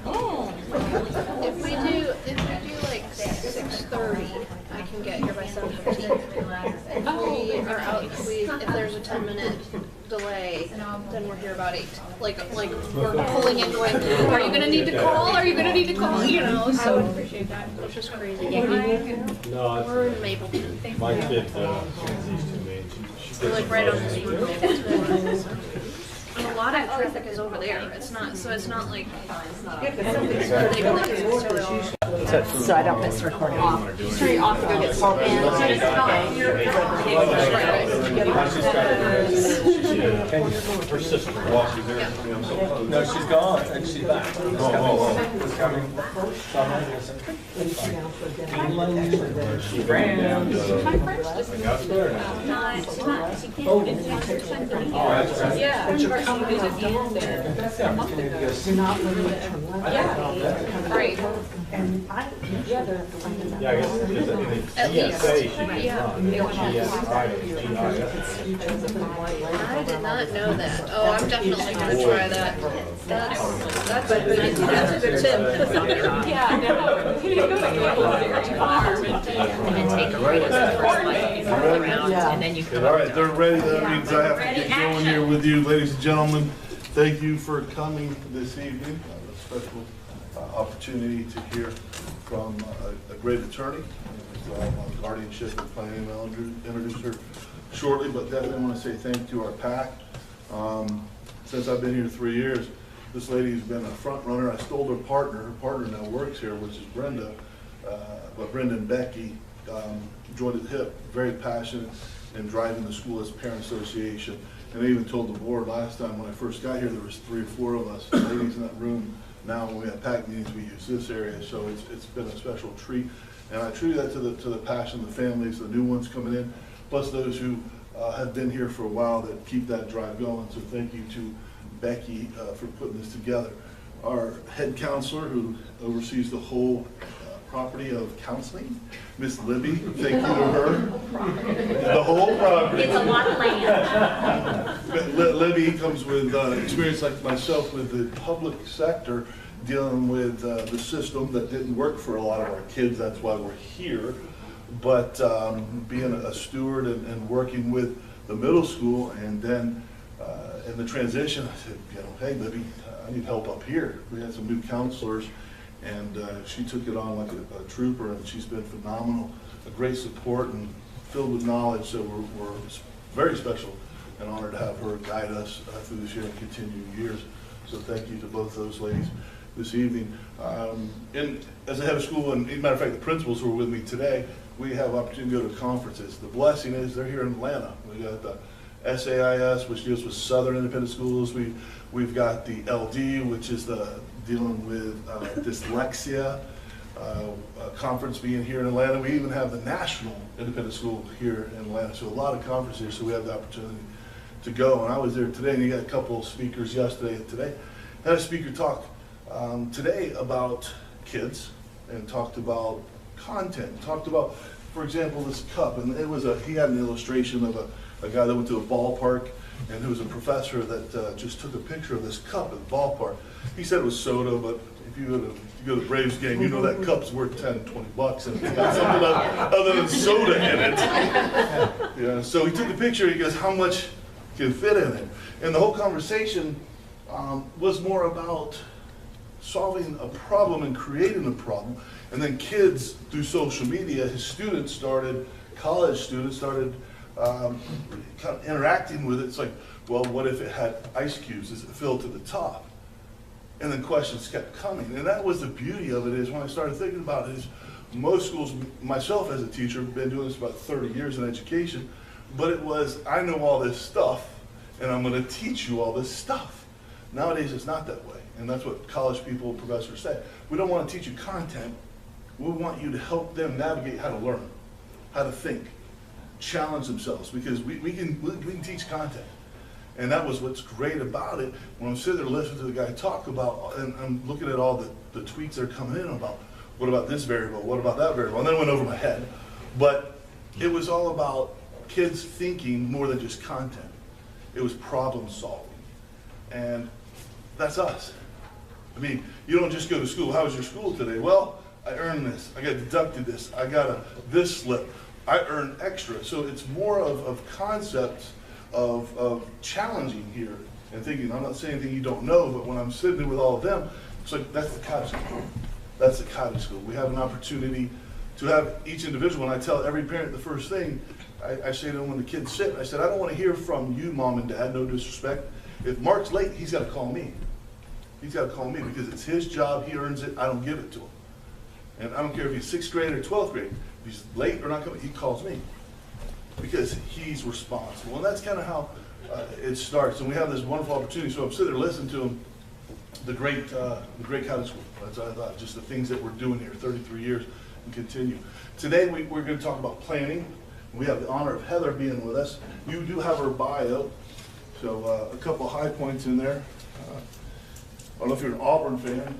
Oh. If we do like 6:30, I can get here by 7:15. If we are out, if there's a 10-minute delay, then we're here about 8. Like we're pulling in going, are you gonna need to call? Are you gonna need to call? You know, so appreciate that. It's just crazy. No, We're in Mapleton. my kid, these two names. We're like right on the street of Mapleton. And a lot of traffic is over there. It's not, so it's not like So I don't miss recording. Turn it off to go get salt in. Her sister walking there. No, she's gone and she's back. She's coming. She ran down to Yeah. You're not living it from left. Yeah. Right. And I, the other. Yeah, I guess At least. I did not know that. Oh, I'm definitely gonna try that. That's a good tip. Yeah, no. And then take a right around, and then you come All right, they're ready. That means I have to get going here with you, ladies and gentlemen. Thank you for coming this evening. A special opportunity to hear from a great attorney on guardianship and planning. I'll introduce her shortly, but definitely want to say thank you to our PAC. Since I've been here 3 years, this lady's been a front runner. I stole her partner. Her partner now works here, which is Brenda. But Brenda and Becky joined at the hip, very passionate in driving the school as parent association. And I even told the board last time when I first got here, there was 3 or 4 of us ladies in that room. Now when we have PAC meetings, we use this area, so it's been a special treat. And I attribute that to the passion of the families, the new ones coming in, plus those who have been here for a while that keep that drive going. So thank you to Becky for putting this together. Our head counselor who oversees the whole property of counseling, Miss Libby, thank you to her. The whole property. It's a lot of land. Libby comes with experience like myself with the public sector, dealing with the system that didn't work for a lot of our kids. That's why we're here. But being a steward and working with the middle school, and then in the transition, I said, hey Libby, I need help up here. We had some new counselors, and she took it on like a trooper, and she's been phenomenal, a great support and filled with knowledge. So we're very special and honored to have her guide us through this year and continuing years. So thank you to both those ladies this evening. And as a head of school, and as a matter of fact, the principals who are with me today, we have opportunity to go to conferences. The blessing is they're here in Atlanta. We got the SAIS, which deals with Southern Independent Schools. We've got the LD, which is dealing with dyslexia, conference being here in Atlanta. We even have the National Independent School here in Atlanta. So a lot of conferences, so we have the opportunity to go. And I was there today, and you got a couple of speakers yesterday and today. I had a speaker talk today about kids and talked about content, talked about, for example, this cup. And it was he had an illustration of a guy that went to a ballpark, and there was a professor that just took a picture of this cup at the ballpark. He said it was soda, but if you go to the Braves game, you know that cup's worth 10, 20 bucks, and it's got something other than soda in it. Yeah, so he took a picture, he goes, how much can fit in it? And the whole conversation was more about solving a problem and creating a problem. And then kids, through social media, his students started, college students started kind of interacting with it. It's like, well, what if it had ice cubes? Is it filled to the top? And then questions kept coming. And that was the beauty of it, is when I started thinking about it, is most schools, myself as a teacher, been doing this about 30 years in education, but it was, I know all this stuff, and I'm gonna teach you all this stuff. Nowadays, it's not that way. And that's what college people and professors say. We don't want to teach you content. We want you to help them navigate how to learn, how to think, challenge themselves, because we can teach content. And that was what's great about it. When I'm sitting there listening to the guy talk about, and I'm looking at all the tweets that are coming in about, what about this variable, what about that variable, and then it went over my head. But it was all about kids thinking more than just content. It was problem solving. And that's us. I mean, you don't just go to school. How was your school today? Well, I earned this. I got deducted this. I got this slip. I earned extra. So it's more of concepts of challenging here and thinking, I'm not saying anything you don't know, but when I'm sitting there with all of them, it's like, that's the cottage school. That's the cottage school. We have an opportunity to have each individual, and I tell every parent the first thing, I say to them when the kids sit, I said, I don't want to hear from you, mom and dad, no disrespect. If Mark's late, he's got to call me. He's got to call me because it's his job, he earns it, I don't give it to him. And I don't care if he's 6th grade or 12th grade, if he's late or not coming, he calls me because he's responsible. And that's kind of how it starts. And we have this wonderful opportunity. So I'm sitting there listening to him, the great cottage school. That's what I thought, just the things that we're doing here, 33 years and continue. Today we're going to talk about planning. We have the honor of Heather being with us. You do have her bio, so a couple high points in there. I don't know if you're an Auburn fan.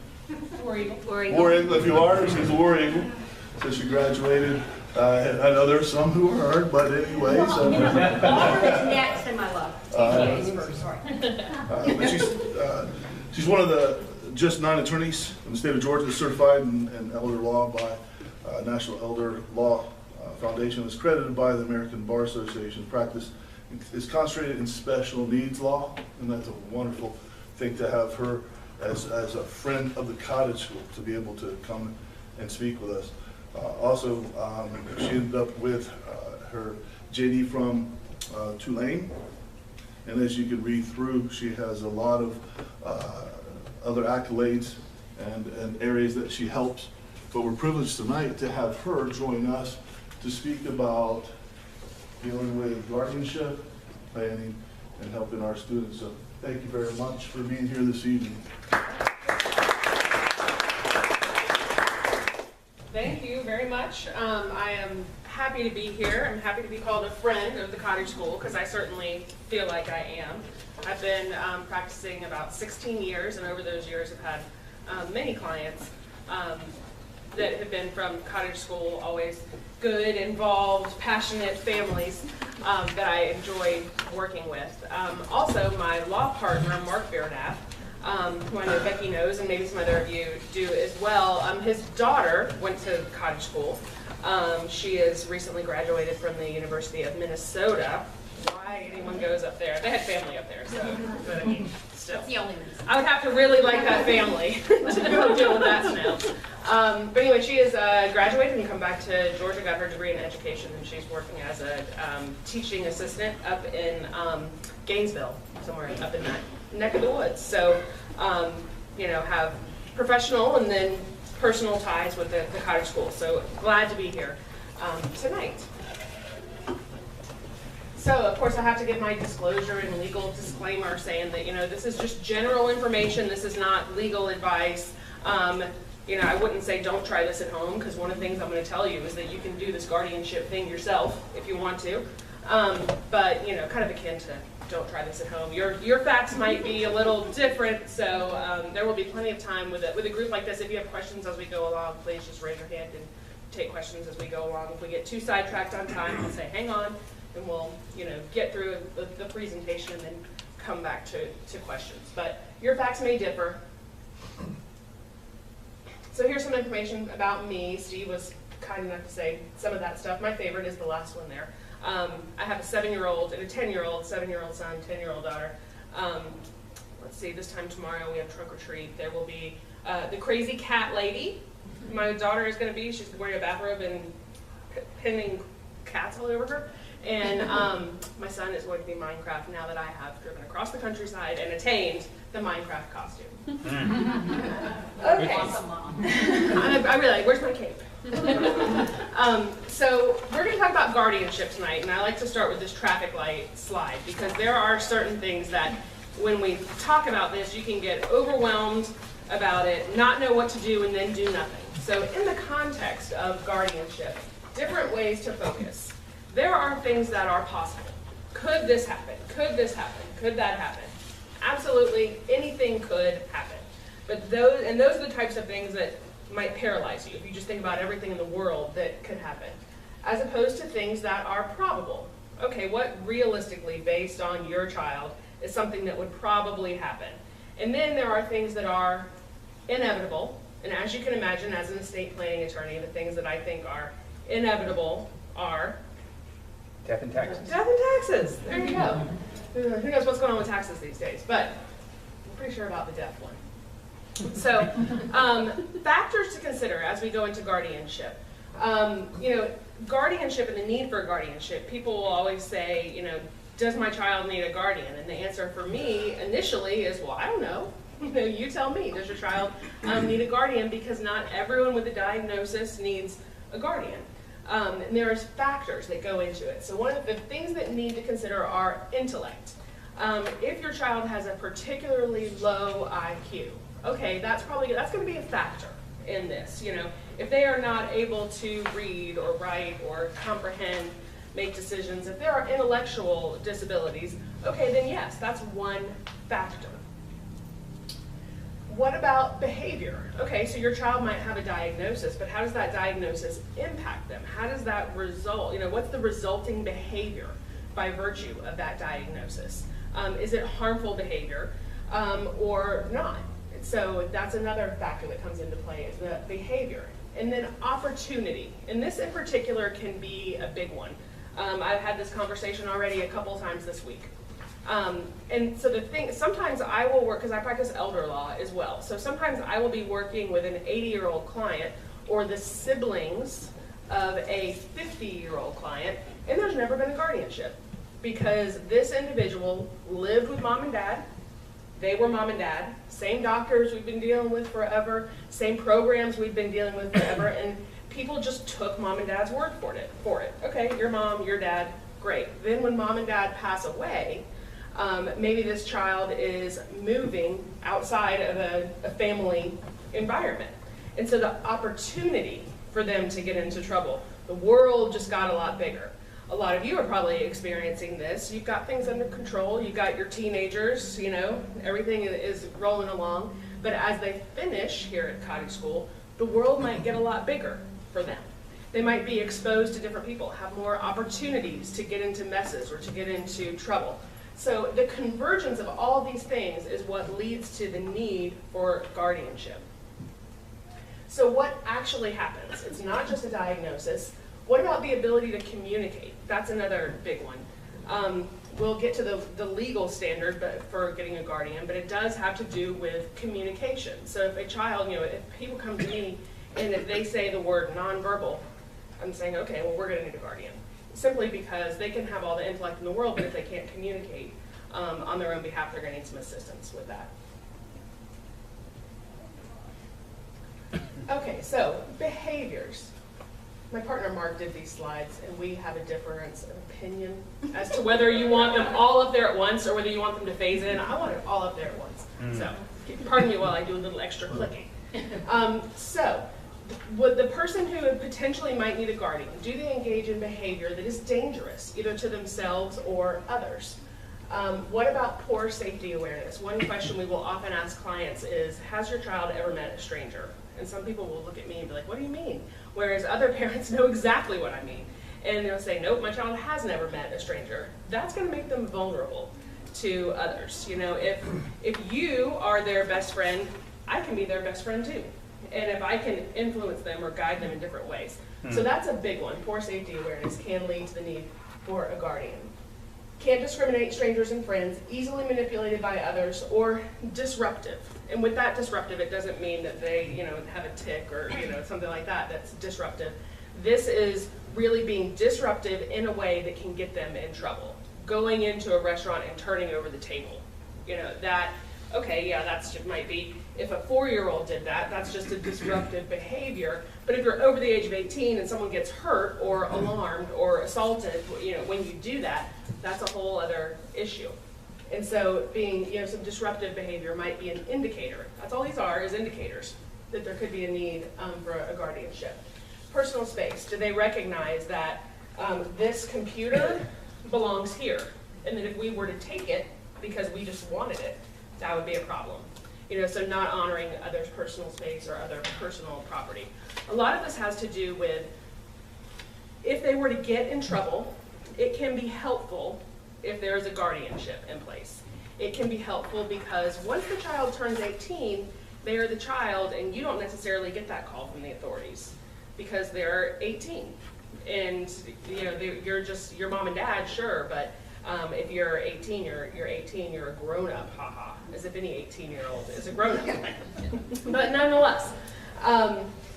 War Eagle. War Eagle, if you are, she's a War Eagle. So she graduated. I know there's some who aren't, but anyway. So. Auburn is next in my love. Sorry. But she's one of the just 9 attorneys in the state of Georgia that's certified in elder law by National Elder Law Foundation. Is credited by the American Bar Association. Practice is concentrated in special needs law, and that's a wonderful thing to have her as a friend of the cottage school to be able to come and speak with us. Also, she ended up with her JD from Tulane, and as you can read through, she has a lot of other accolades and areas that she helps. But we're privileged tonight to have her join us to speak about dealing with guardianship, planning, and helping our students. So thank you very much for being here this evening. Thank you very much. I am happy to be here. I'm happy to be called a friend of the cottage school because I certainly feel like I am. I've been practicing about 16 years, and over those years I've had many clients that have been from cottage school, always good, involved, passionate families that I enjoy working with. Also, my law partner, Mark BIERNATH, who I know Becky knows, and maybe some other of you do as well. His daughter went to cottage school. She is recently graduated from the University of Minnesota. Why anyone goes up there? They had family up there, so, but I mean, still. That's the only reason. I would have to really like that family to go deal with that snow. But anyway, she is graduated and come back to Georgia, got her degree in education, and she's working as a teaching assistant up in Gainesville, somewhere up in that neck of the woods. So, you know, have professional and then personal ties with the cottage school. So glad to be here tonight. So, of course, I have to give my disclosure and legal disclaimer saying that, you know, this is just general information. This is not legal advice. You know, I wouldn't say don't try this at home, because one of the things I'm going to tell you is that you can do this guardianship thing yourself if you want to. But, you know, kind of akin to don't try this at home. Your facts might be a little different, so there will be plenty of time with a group like this. If you have questions as we go along, please just raise your hand and take questions as we go along. If we get too sidetracked on time, we'll say, hang on. And we'll, you know, get through the presentation and then come back to questions. But your facts may differ. So here's some information about me. Steve was kind enough to say some of that stuff. My favorite is the last one there. I have a 7-year-old and a 10-year-old, 7-year-old son, 10-year-old daughter. Let's see, this time tomorrow we have trunk or treat. There will be the crazy cat lady. My daughter is going to be, she's wearing a bathrobe and pinning cats all over her. And my son is going to be Minecraft now that I have driven across the countryside and attained the Minecraft costume. Okay. Awesome, Mom. I really like, where's my cape? So we're going to talk about guardianship tonight, and I like to start with this traffic light slide because there are certain things that when we talk about this, you can get overwhelmed about it, not know what to do, and then do nothing. So in the context of guardianship, different ways to focus. There are things that are possible. Could this happen? Could this happen? Could that happen? Absolutely, anything could happen. But those are the types of things that might paralyze you if you just think about everything in the world that could happen, as opposed to things that are probable. Okay, what realistically, based on your child, is something that would probably happen? And then there are things that are inevitable. And as you can imagine, as an estate planning attorney, the things that I think are inevitable are Death and taxes. death and taxes. There you go. Who knows what's going on with taxes these days, but I'm pretty sure about the death one. So, factors to consider as we go into guardianship. Guardianship and the need for guardianship. People will always say, does my child need a guardian? And the answer for me initially is, well, I don't know. You tell me. Does your child need a guardian? Because not everyone with a diagnosis needs a guardian. And there's factors that go into it. So one of the things that need to consider are intellect. If your child has a particularly low IQ, okay, that's going to be a factor in this. If they are not able to read or write or comprehend, make decisions, if there are intellectual disabilities, okay, then yes, that's one factor. What about behavior? Okay, so your child might have a diagnosis, but how does that diagnosis impact them? How does that result, what's the resulting behavior by virtue of that diagnosis? Is it harmful behavior or not? So that's another factor that comes into play, is the behavior. And then opportunity. And this in particular can be a big one. I've had this conversation already a couple times this week. And so sometimes I will work, because I practice elder law as well, so sometimes I will be working with an 80-year-old client or the siblings of a 50-year-old client, and there's never been a guardianship, because this individual lived with mom and dad, they were mom and dad, same doctors we've been dealing with forever, same programs we've been dealing with forever, and people just took mom and dad's word for it. Okay, your mom, your dad, great. Then when mom and dad pass away, maybe this child is moving outside of a family environment. And so the opportunity for them to get into trouble, the world just got a lot bigger. A lot of you are probably experiencing this. You've got things under control. You've got your teenagers, everything is rolling along. But as they finish here at cottage school, the world might get a lot bigger for them. They might be exposed to different people, have more opportunities to get into messes or to get into trouble. So the convergence of all these things is what leads to the need for guardianship. So what actually happens? It's not just a diagnosis. What about the ability to communicate? That's another big one. We'll get to the legal standard for getting a guardian, but it does have to do with communication. So if a child, if people come to me and if they say the word nonverbal, I'm saying, okay, well, we're going to need a guardian. Simply because they can have all the intellect in the world, but if they can't communicate on their own behalf, they're going to need some assistance with that. Okay, so behaviors. My partner Mark did these slides, and we have a difference of opinion as to whether you want them all up there at once or whether you want them to phase in. I want it all up there at once. So pardon me while I do a little extra clicking. Would the person who potentially might need a guardian, do they engage in behavior that is dangerous, either to themselves or others? What about poor safety awareness? One question we will often ask clients is, has your child ever met a stranger? And some people will look at me and be like, what do you mean? Whereas other parents know exactly what I mean. And they'll say, nope, my child has never met a stranger. That's going to make them vulnerable to others. If you are their best friend, I can be their best friend too. And if I can influence them or guide them in different ways. So that's a big one. Poor safety awareness can lead to the need for a guardian. Can't discriminate strangers and friends, easily manipulated by others, or disruptive. And with that disruptive, it doesn't mean that they, have a tic or, something like that that's disruptive. This is really being disruptive in a way that can get them in trouble. Going into a restaurant and turning over the table. Okay, yeah, that's might be, if a 4-year-old did that, that's just a disruptive behavior. But if you're over the age of 18 and someone gets hurt or alarmed or assaulted, when you do that, that's a whole other issue. And so being, some disruptive behavior might be an indicator. That's all these are, is indicators that there could be a need for a guardianship. Personal space. Do they recognize that this computer belongs here? And that if we were to take it because we just wanted it, that would be a problem. So not honoring others' personal space or other personal property. A lot of this has to do with, if they were to get in trouble, it can be helpful if there's a guardianship in place. it can be helpful because once the child turns 18, they are the child, and you don't necessarily get that call from the authorities because they're 18. And you know, you're just your mom and dad, sure, but if you're 18, you're 18, you're a grown-up, haha, as if any 18-year-old is a grown-up. But nonetheless,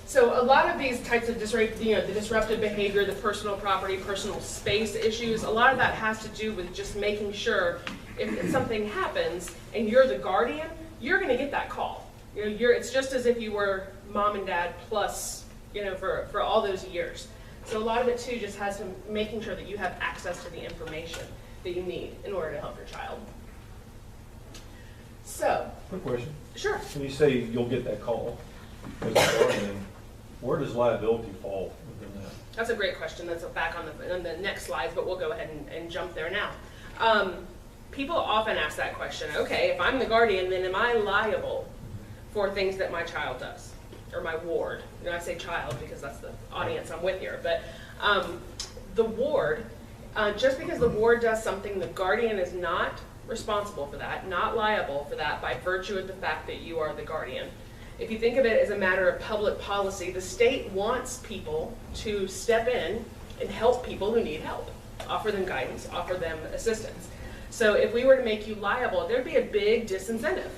so a lot of these types of the disruptive behavior, the personal property, personal space issues, a lot of that has to do with just making sure if something happens and you're the guardian, you're going to get that call. You know, it's just as if you were mom and dad plus, you know, for all those years. So a lot of it too just has to making sure that you have access to the information that you need in order to help your child. So, Quick question. sure. When you say you'll get that call as a guardian, where does liability fall within that? That's a great question. That's back on the next slides, but we'll go ahead and jump there now. People often ask that question. Okay, if I'm the guardian, then am I liable for things that my child does, or my ward? You know, I say child because that's the audience I'm with here. But the ward, just because the ward does something, the guardian is not responsible for that, not liable for that by virtue of the fact that you are the guardian. If you think of it as a matter of public policy, the state wants people to step in and help people who need help, offer them guidance, offer them assistance. So if we were to make you liable, there'd be a big disincentive.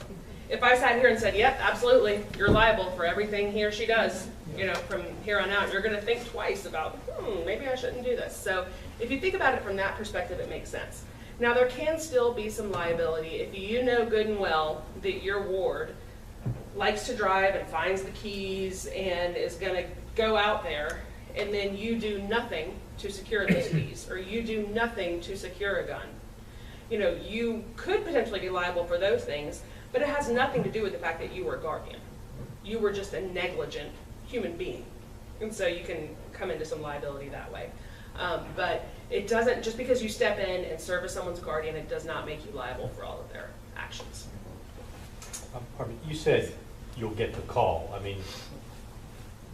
If I sat here and said, yep, absolutely, you're liable for everything he or she does, you know, from here on out, you're going to think twice about, maybe I shouldn't do this. So if you think about it from that perspective, it makes sense. Now, there can still be some liability if you know good and well that your ward likes to drive and finds the keys and is going to go out there, and then you do nothing to secure those keys, or you do nothing to secure a gun. You know, you could potentially be liable for those things, but it has nothing to do with the fact that you were a guardian. You were just a negligent human being. And so you can come into some liability that way. But it doesn't, just because you step in and serve as someone's guardian, it does not make you liable for all of their actions. Pardon me, you said you'll get the call. I mean,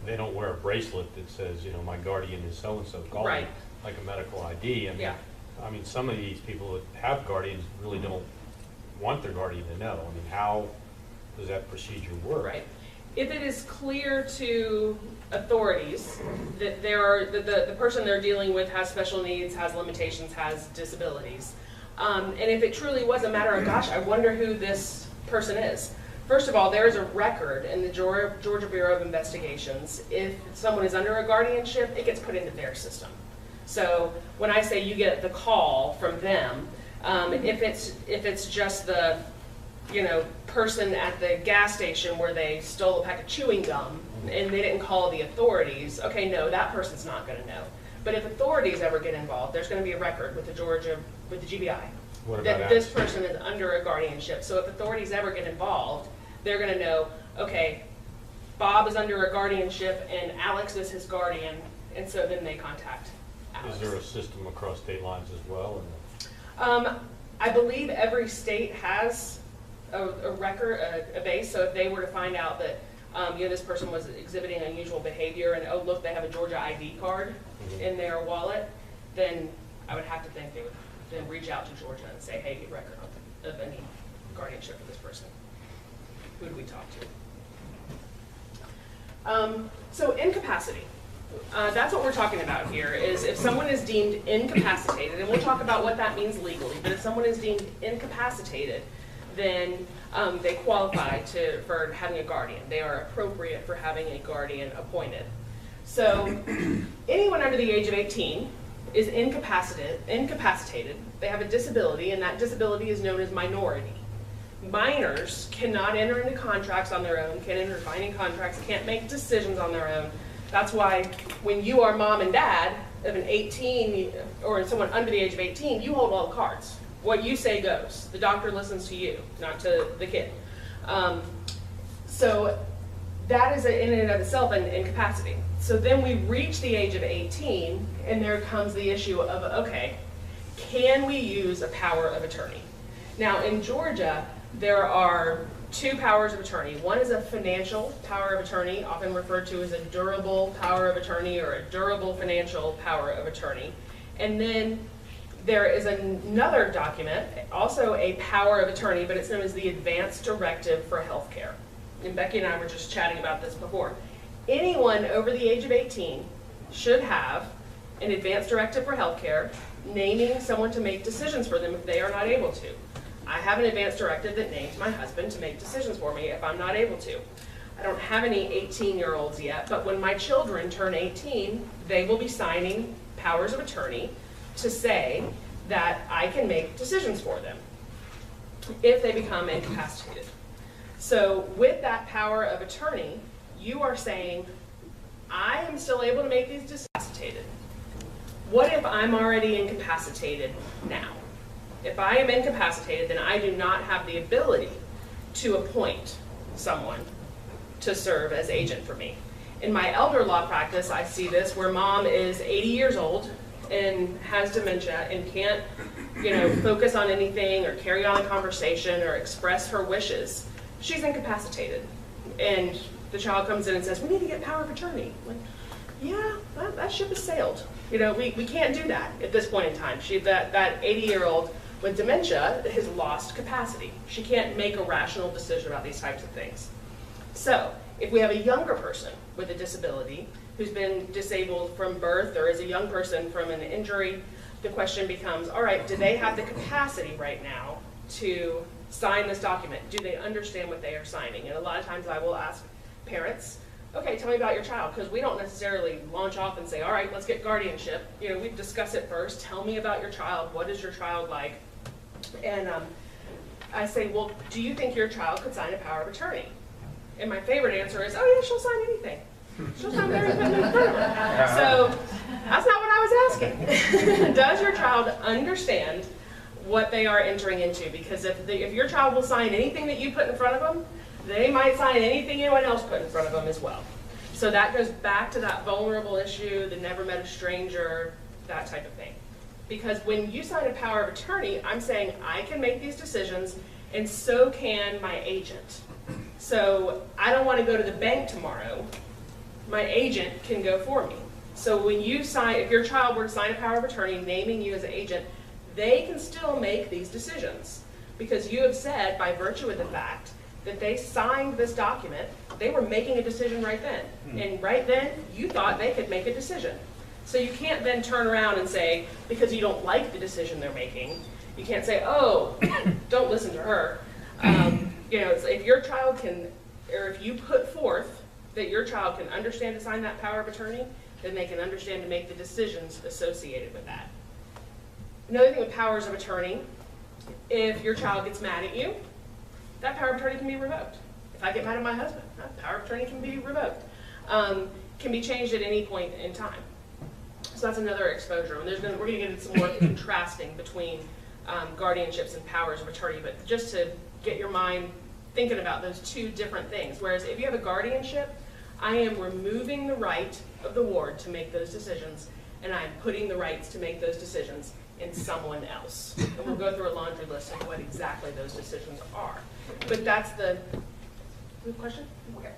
they don't wear a bracelet that says, you know, my guardian is so-and-so. Call me, Right. like a medical ID. I mean, Yeah. I mean, some of these people that have guardians really don't want their guardian to know. I mean, how does that procedure work? Right. If it is clear to authorities that the person they're dealing with has special needs, has limitations, has disabilities, and if it truly was a matter of, gosh, I wonder who this person is. First of all, there is a record in the Georgia Bureau of Investigations. If someone is under a guardianship, it gets put into their system. So when I say you get the call from them, if it's just the person at the gas station where they stole a pack of chewing gum and they didn't call the authorities, okay, no, that person's not going to know. But if authorities ever get involved, there's going to be a record with the GBI that this person is under a guardianship. So if authorities ever get involved, they're going to know, okay, Bob is under a guardianship and Alex is his guardian, and so then they contact Alex. Is there a system across state lines as well? I believe every state has a record, a base. So if they were to find out that this person was exhibiting unusual behavior, and oh look, they have a Georgia ID card in their wallet, then I would have to think they would then reach out to Georgia and say, hey, get record of any guardianship for this person. Who do we talk to? So incapacity. That's what we're talking about here, is if someone is deemed incapacitated, and we'll talk about what that means legally, but if someone is deemed incapacitated, then they qualify for having a guardian. They are appropriate for having a guardian appointed. So anyone under the age of 18 is incapacitated. They have a disability, and that disability is known as minority. Minors cannot enter into contracts on their own, can't enter binding contracts, can't make decisions on their own. That's why when you are mom and dad of an 18 or someone under the age of 18, you hold all the cards. What you say goes. The doctor listens to you, not to the kid. So that is in and of itself an incapacity. So then we reach the age of 18, and there comes the issue of, okay, can we use a power of attorney? Now in Georgia, there are two powers of attorney. One is a financial power of attorney, often referred to as a durable power of attorney or a durable financial power of attorney. And then There is another document, also a power of attorney, but it's known as the Advanced Directive for Healthcare. And Becky and I were just chatting about this before. Anyone over the age of 18 should have an advanced directive for healthcare, naming someone to make decisions for them if they are not able to. I have an advanced directive that names my husband to make decisions for me if I'm not able to. I don't have any 18-year-olds yet, but when my children turn 18, they will be signing powers of attorney to say that I can make decisions for them if they become incapacitated. So with that power of attorney, you are saying, I am still able to make these decisions. What if I'm already incapacitated now? If I am incapacitated, then I do not have the ability to appoint someone to serve as agent for me. In my elder law practice, I see this where mom is 80 years old and has dementia and can't, focus on anything or carry on a conversation or express her wishes. She's incapacitated. And the child comes in and says, we need to get power of attorney. Like, yeah, that ship has sailed. We can't do that at this point in time. That 80-year-old with dementia has lost capacity. She can't make a rational decision about these types of things. So if we have a younger person with a disability who's been disabled from birth or is a young person from an injury, the question becomes, all right, do they have the capacity right now to sign this document? Do they understand what they are signing? And a lot of times I will ask parents, okay, tell me about your child, because we don't necessarily launch off and say, all right, let's get guardianship. We discuss it first. Tell me about your child. What is your child like? And I say, well, do you think your child could sign a power of attorney? And my favorite answer is, oh yeah, she'll sign anything. She'll sign everything in front of her. So that's not what I was asking. Does your child understand what they are entering into? Because if your child will sign anything that you put in front of them, they might sign anything anyone else put in front of them as well. So that goes back to that vulnerable issue, the never met a stranger, that type of thing. Because when you sign a power of attorney, I'm saying I can make these decisions and so can my agent. So I don't want to go to the bank tomorrow. My agent can go for me. So when you sign, if your child were to sign a power of attorney naming you as an agent, they can still make these decisions. Because you have said, by virtue of the fact that they signed this document, they were making a decision right then. And right then, you thought they could make a decision. So you can't then turn around and say, because you don't like the decision they're making, you can't say, oh, don't listen to her. If your child can, or if you put forth that your child can understand to sign that power of attorney, then they can understand to make the decisions associated with that. Another thing with powers of attorney, if your child gets mad at you, that power of attorney can be revoked. If I get mad at my husband, that power of attorney can be revoked. Can be changed at any point in time. So that's another exposure. And we're going to get into some more contrasting between guardianships and powers of attorney, but just to get your mind thinking about those two different things. Whereas if you have a guardianship, I am removing the right of the ward to make those decisions, and I'm putting the rights to make those decisions in someone else. And we'll go through a laundry list of what exactly those decisions are. But that's the question?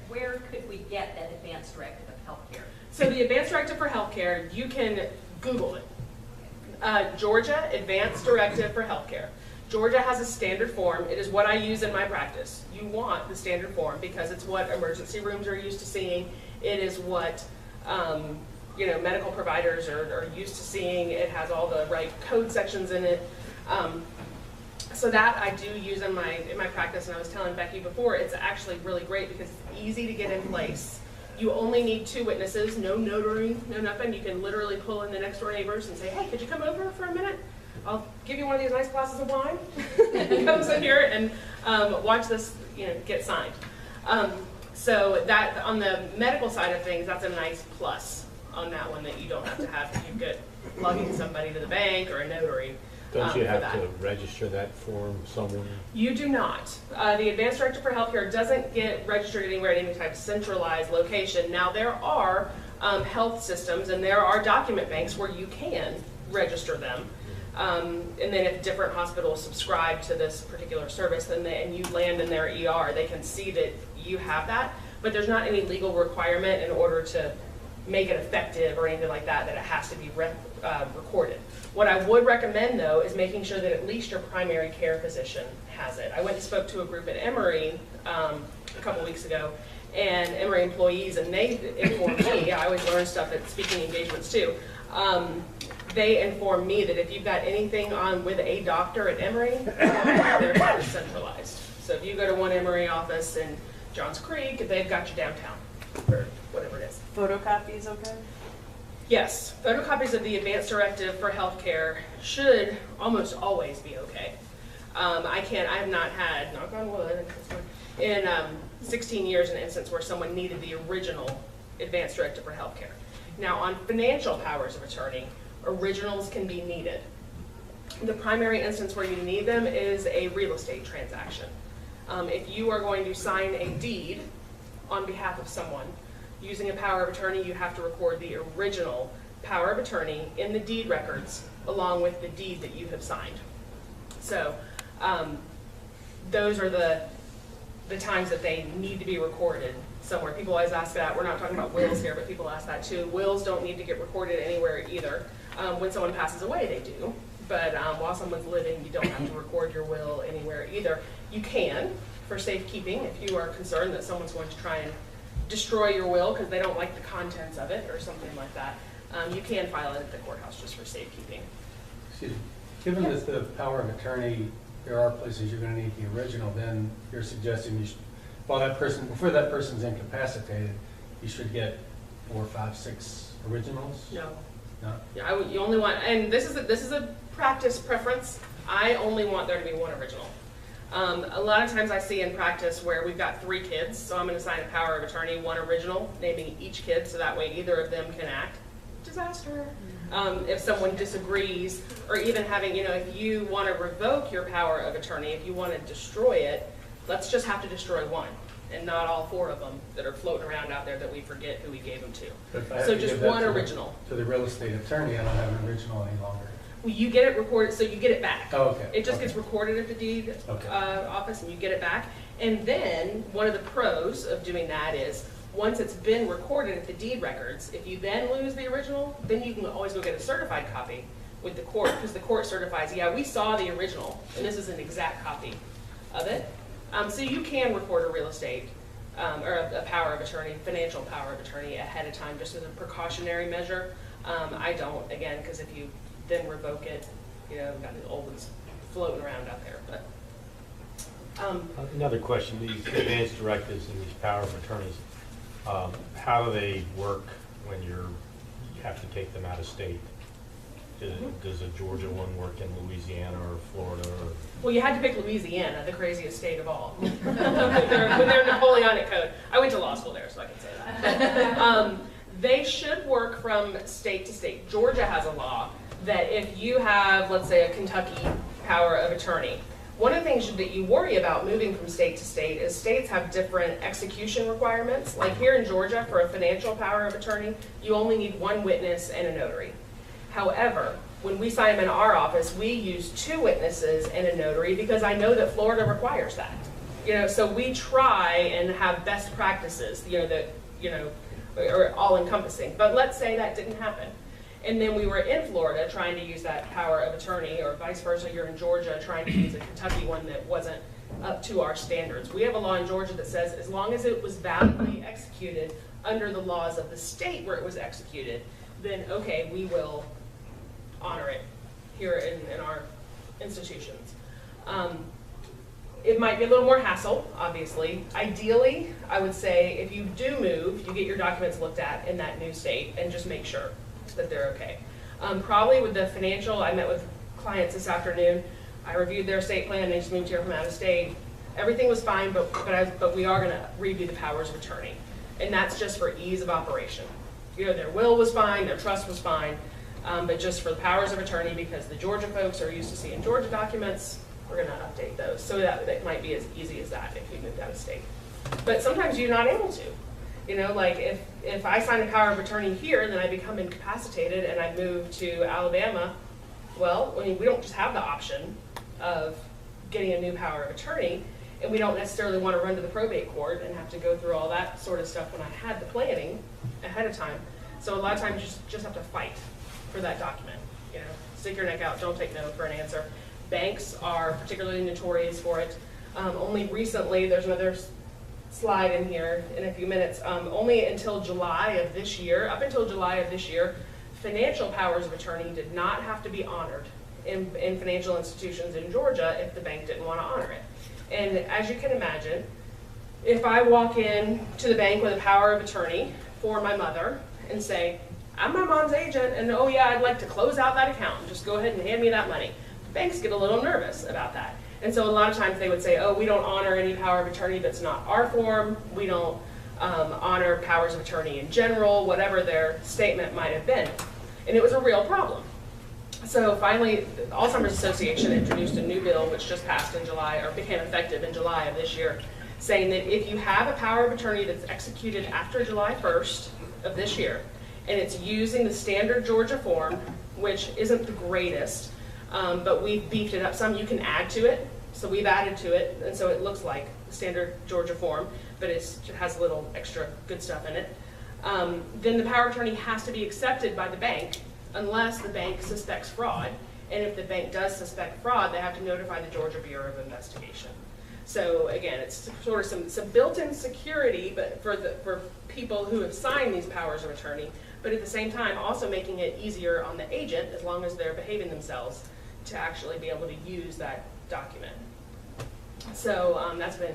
Where could we get that advanced directive of healthcare? So the advanced directive for healthcare, you can Google it. Georgia Advanced Directive for Healthcare. Georgia has a standard form. It is what I use in my practice. You want the standard form because it's what emergency rooms are used to seeing. It is what medical providers are used to seeing. It has all the right code sections in it. So that I do use in my practice, and I was telling Becky before, it's actually really great because it's easy to get in place. You only need 2 witnesses, no notary, no nothing. You can literally pull in the next door neighbors and say, hey, could you come over for a minute? I'll give you one of these nice glasses of wine. He comes in here and watch this get signed. So that on the medical side of things, that's a nice plus on that one that you don't have to have if you get lugging somebody to the bank or a notary. Don't you have to register that form somewhere? You do not. The Advanced Directive for Healthcare doesn't get registered anywhere at any type of centralized location. Now there are health systems and there are document banks where you can register them. And then if different hospitals subscribe to this particular service and you land in their ER, they can see that you have that. But there's not any legal requirement in order to make it effective or anything like that, that it has to be recorded. What I would recommend though is making sure that at least your primary care physician has it. I went and spoke to a group at Emory a couple weeks ago, and Emory employees, and they informed me, I always learn stuff at speaking engagements too, they informed me that if you've got anything on with a doctor at Emory, they're centralized. So if you go to one Emory office in Johns Creek, they've got you downtown, or whatever it is. Photocopies, okay? Yes, photocopies of the advanced directive for healthcare should almost always be okay. I have not had, knock on wood, in 16 years an instance where someone needed the original advanced directive for healthcare. Now on financial powers of attorney, originals can be needed. The primary instance where you need them is a real estate transaction. If you are going to sign a deed on behalf of someone, using a power of attorney, you have to record the original power of attorney in the deed records along with the deed that you have signed. So those are the times that they need to be recorded somewhere. People always ask that. We're not talking about wills here, but people ask that too. Wills don't need to get recorded anywhere either. When someone passes away, they do. But while someone's living, you don't have to record your will anywhere either. You can, for safekeeping, if you are concerned that someone's going to try and destroy your will because they don't like the contents of it or something like that. You can file it at the courthouse just for safekeeping. Excuse me. Given that the power of attorney, there are places you're going to need the original, then you're suggesting you should, before that person's incapacitated, you should get 4, 5, 6 originals? No. No? Yeah, you only want, and this is a practice preference. I only want there to be one original. A lot of times I see in practice where we've got 3 kids, so I'm going to sign a power of attorney, 1 original, naming each kid, so that way either of them can act. Disaster. If someone disagrees, or even having, if you want to revoke your power of attorney, if you want to destroy it, let's just have to destroy 1, and not all 4 of them that are floating around out there that we forget who we gave them to. But if I have So to just give that 1 to original. To the real estate attorney, I don't have an original any longer. Well, you get it recorded, so you get it back. Oh, okay. It just Okay. gets recorded at the deed Okay. office, and you get it back. And then, one of the pros of doing that is, once it's been recorded at the deed records, if you then lose the original, then you can always go get a certified copy with the court, because the court certifies, yeah, we saw the original, and this is an exact copy of it. So you can record a real estate, or a power of attorney, financial power of attorney ahead of time, just as a precautionary measure. I don't, again, because if you then revoke it, we've got these old ones floating around out there. But Another question, these advanced directives and these power of attorneys, how do they work when you have to take them out of state? Does a Georgia one work in Louisiana or Florida? Or? Well, you had to pick Louisiana, the craziest state of all, with their Napoleonic code. I went to law school there, so I can say that. But, they should work from state to state. Georgia has a law that if you have, let's say, a Kentucky power of attorney, one of the things that you worry about moving from state to state is states have different execution requirements. Like here in Georgia, for a financial power of attorney, you only need 1 witness and a notary. However, when we sign them in our office, we use 2 witnesses and a notary because I know that Florida requires that. So we try and have best practices, are all-encompassing. But let's say that didn't happen. And then we were in Florida trying to use that power of attorney, or vice versa, you're in Georgia trying to use a Kentucky one that wasn't up to our standards. We have a law in Georgia that says as long as it was validly executed under the laws of the state where it was executed, then okay, we will honor it here in our institutions. It might be a little more hassle, obviously. Ideally, I would say if you do move, you get your documents looked at in that new state and just make sure that they're okay. Probably with the financial, I met with clients this afternoon. I reviewed their estate plan. They just moved here from out of state. Everything was fine, but we are going to review the powers of attorney. And that's just for ease of operation. Their will was fine, their trust was fine, but just for the powers of attorney, because the Georgia folks are used to seeing Georgia documents, we're going to update those. So that might be as easy as that if we moved out of state. But sometimes you're not able to. Like if I sign a power of attorney here and then I become incapacitated and I move to Alabama, well, we don't just have the option of getting a new power of attorney, and we don't necessarily want to run to the probate court and have to go through all that sort of stuff when I had the planning ahead of time. So a lot of times you just have to fight for that document. You know, stick your neck out, don't take no for an answer. Banks are particularly notorious for it. Only recently, there's another slide in here in a few minutes, only until July of this year, up until July of this year, financial powers of attorney did not have to be honored in financial institutions in Georgia if the bank didn't want to honor it. And as you can imagine, if I walk in to the bank with a power of attorney for my mother and say, I'm my mom's agent, and oh yeah, I'd like to close out that account, just go ahead and hand me that money. Banks get a little nervous about that. And so a lot of times they would say, oh, we don't honor any power of attorney that's not our form, we don't honor powers of attorney in general, whatever their statement might have been. And it was a real problem. So finally, the Alzheimer's Association introduced a new bill which just passed in July, or became effective in July of this year, saying that if you have a power of attorney that's executed after July 1st of this year, and it's using the standard Georgia form, which isn't the greatest, but we've beefed it up some. You can add to it, so we've added to it, and so it looks like the standard Georgia form, but it has a little extra good stuff in it. Then the power of attorney has to be accepted by the bank unless the bank suspects fraud, and if the bank does suspect fraud, they have to notify the Georgia Bureau of Investigation. So again, it's sort of some built-in security, but for people who have signed these powers of attorney, but at the same time also making it easier on the agent, as long as they're behaving themselves, to actually be able to use that document. So that's been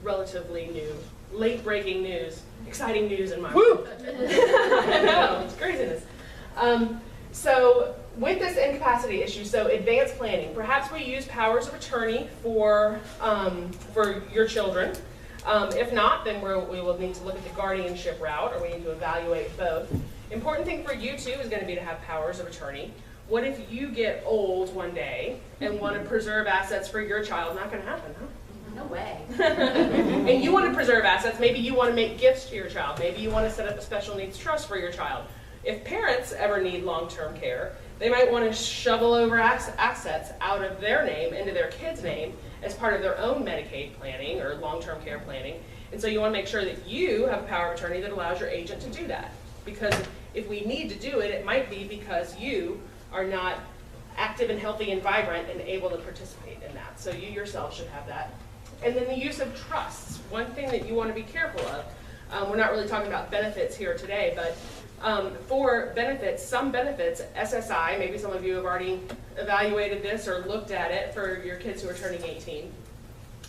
relatively new, late-breaking news, exciting news in my world. I know, it's craziness. So with this incapacity issue, so advanced planning, perhaps we use powers of attorney for your children. If not, then we will need to look at the guardianship route, or we need to evaluate both. Important thing for you too is going to be to have powers of attorney. What if you get old one day and want to preserve assets for your child? Not going to happen, huh? No way. And you want to preserve assets. Maybe you want to make gifts to your child. Maybe you want to set up a special needs trust for your child. If parents ever need long-term care, they might want to shovel over assets out of their name into their kid's name as part of their own Medicaid planning or long-term care planning. And so you want to make sure that you have a power of attorney that allows your agent to do that. Because if we need to do it, it might be because you are not active and healthy and vibrant and able to participate in that. So you yourself should have that. And then the use of trusts. One thing that you want to be careful of, we're not really talking about benefits here today, but for benefits, some benefits, SSI, maybe some of you have already evaluated this or looked at it for your kids who are turning 18.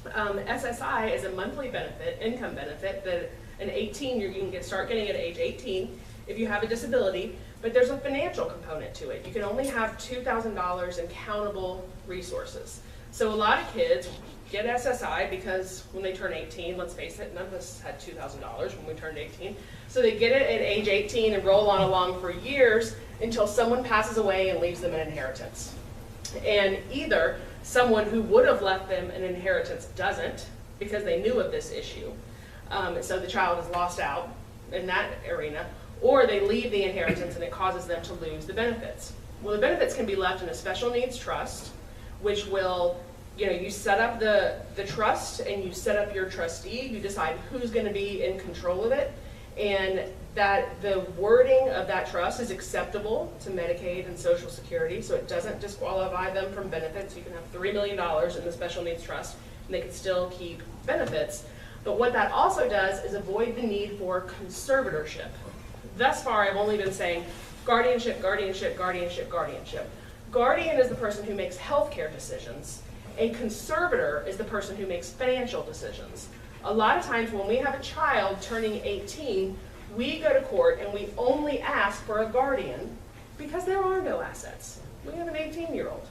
SSI is a monthly benefit, income benefit, that an 18, you can start getting at age 18 if you have a disability, but there's a financial component to it. You can only have $2,000 in countable resources. So a lot of kids get SSI because when they turn 18, let's face it, none of us had $2,000 when we turned 18. So they get it at age 18 and roll on along for years until someone passes away and leaves them an inheritance. And either someone who would have left them an inheritance doesn't because they knew of this issue. So the child is lost out in that arena, or they leave the inheritance and it causes them to lose the benefits. Well, the benefits can be left in a special needs trust, which will, you set up the trust and you set up your trustee, you decide who's going to be in control of it, and that the wording of that trust is acceptable to Medicaid and Social Security, so it doesn't disqualify them from benefits. You can have $3 million in the special needs trust and they can still keep benefits. But what that also does is avoid the need for conservatorship. Thus far, I've only been saying guardianship, guardianship, guardianship, guardianship. Guardian is the person who makes healthcare decisions. A conservator is the person who makes financial decisions. A lot of times when we have a child turning 18, we go to court and we only ask for a guardian because there are no assets. We have an 18-year-old.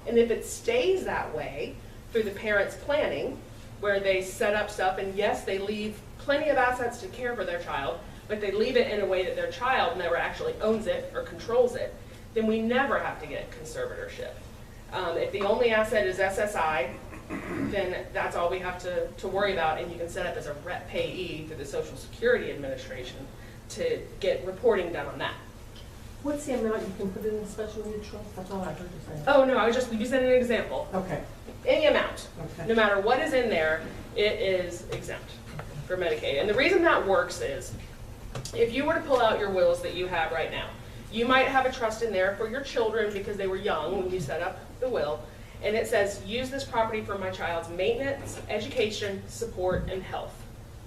And if it stays that way through the parents' planning, where they set up stuff, and yes, they leave plenty of assets to care for their child, but they leave it in a way that their child never actually owns it or controls it, then we never have to get conservatorship. If the only asset is SSI, then that's all we have to worry about, and you can set up as a rep payee through the Social Security Administration to get reporting done on that. What's the amount you can put in a special needs trust? That's all I heard you say. Oh no, I was just using an example. Okay. Any amount, Okay. no matter what is in there, it is exempt for Medicaid. And the reason that works is if you were to pull out your wills that you have right now, you might have a trust in there for your children because they were young when you set up the will, and it says, use this property for my child's maintenance, education, support, and health.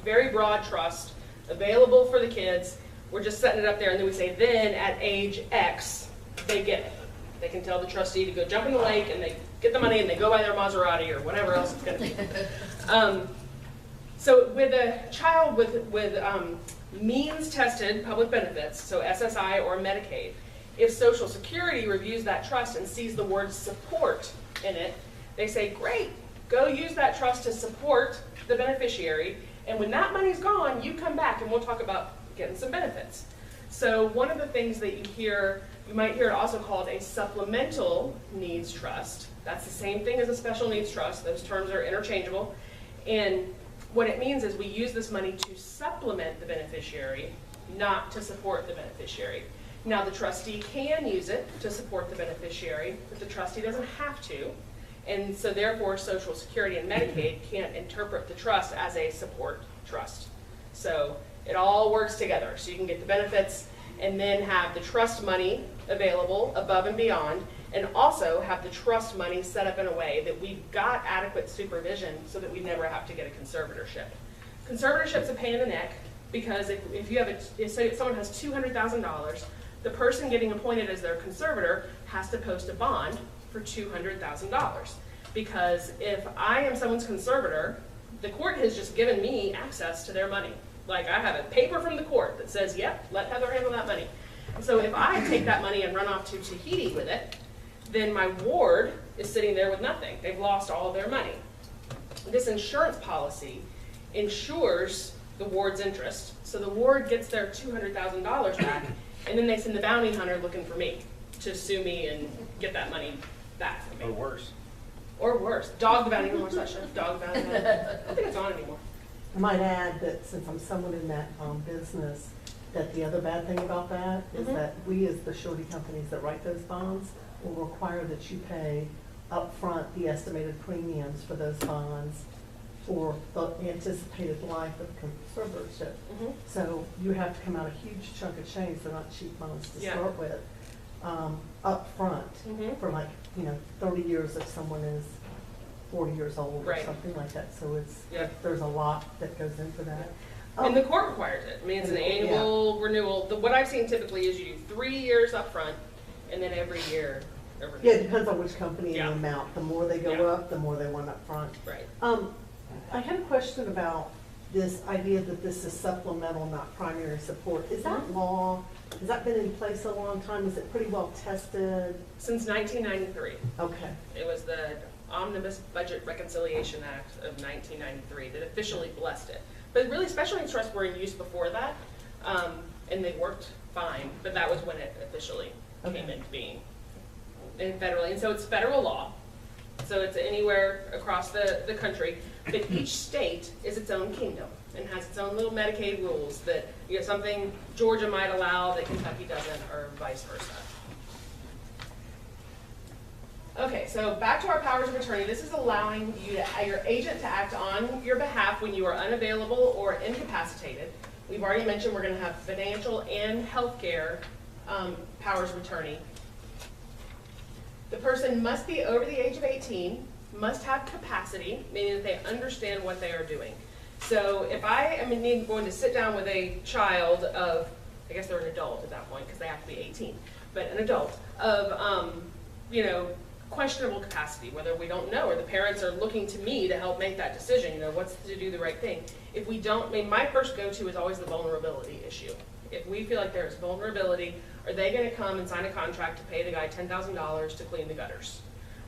Very broad trust, available for the kids. We're just setting it up there, and then we say, then at age X, they get it. They can tell the trustee to go jump in the lake, and they get the money, and they go buy their Maserati or whatever else it's going to be. So with a child with means-tested public benefits, so SSI or Medicaid, if Social Security reviews that trust and sees the word support in it, they say, great, go use that trust to support the beneficiary, and when that money's gone, you come back and we'll talk about getting some benefits. So one of the things that you might hear it also called a supplemental needs trust. That's the same thing as a special needs trust. Those terms are interchangeable. And what it means is we use this money to supplement the beneficiary, not to support the beneficiary. Now the trustee can use it to support the beneficiary, but the trustee doesn't have to. And so therefore Social Security and Medicaid can't interpret the trust as a support trust. So it all works together. So you can get the benefits and then have the trust money available above and beyond, and also have the trust money set up in a way that we've got adequate supervision so that we never have to get a conservatorship. Conservatorship's a pain in the neck because if someone has $200,000, the person getting appointed as their conservator has to post a bond for $200,000. Because if I am someone's conservator, the court has just given me access to their money. Like I have a paper from the court that says, yep, let Heather handle that money. And so if I take that money and run off to Tahiti with it, then my ward is sitting there with nothing. They've lost all of their money. This insurance policy insures the ward's interest. So the ward gets their $200,000 back, and then they send the bounty hunter looking for me to sue me and get that money back from me. Or worse. Or worse. Dog the bounty hunter. What's that show? Dog the bounty hunter. I don't think it's on anymore. I might add that since I'm someone in that business, that the other bad thing about that is that we as the surety companies that write those bonds will require that you pay upfront the estimated premiums for those bonds for the anticipated life of conservatorship. So you have to come out a huge chunk of change. They're not cheap bonds to start with, up front for like 30 years if someone is 40 years old or something like that. So it's there's a lot that goes into that. And the court requires it. I mean, it's an annual renewal. What I've seen typically is you do 3 years up front, and then every year. Yeah, it depends on which company and the amount. The more they go up, the more they want up front. Right. I had a question about this idea that this is supplemental, not primary support. Is that law? Has that been in place a long time? Is it pretty well tested? Since 1993. Okay. It was the Omnibus Budget Reconciliation Act of 1993 that officially blessed it. But really, special needs trusts were in use before that, and they worked fine, but that was when it officially came into being. And federally, and so it's federal law, so it's anywhere across the country, but each state is its own kingdom and has its own little Medicaid rules that something Georgia might allow that Kentucky doesn't, or vice versa. Okay, so back to our powers of attorney. This is allowing your agent to act on your behalf when you are unavailable or incapacitated. We've already mentioned we're going to have financial and healthcare powers of attorney. The person must be over the age of 18, must have capacity, meaning that they understand what they are doing. So if I am going to sit down with a child of, I guess they're an adult at that point because they have to be 18, but an adult of, questionable capacity, whether we don't know or the parents are looking to me to help make that decision, what's to do the right thing. If we don't, my first go-to is always the vulnerability issue. If we feel like there's vulnerability, are they going to come and sign a contract to pay the guy $10,000 to clean the gutters?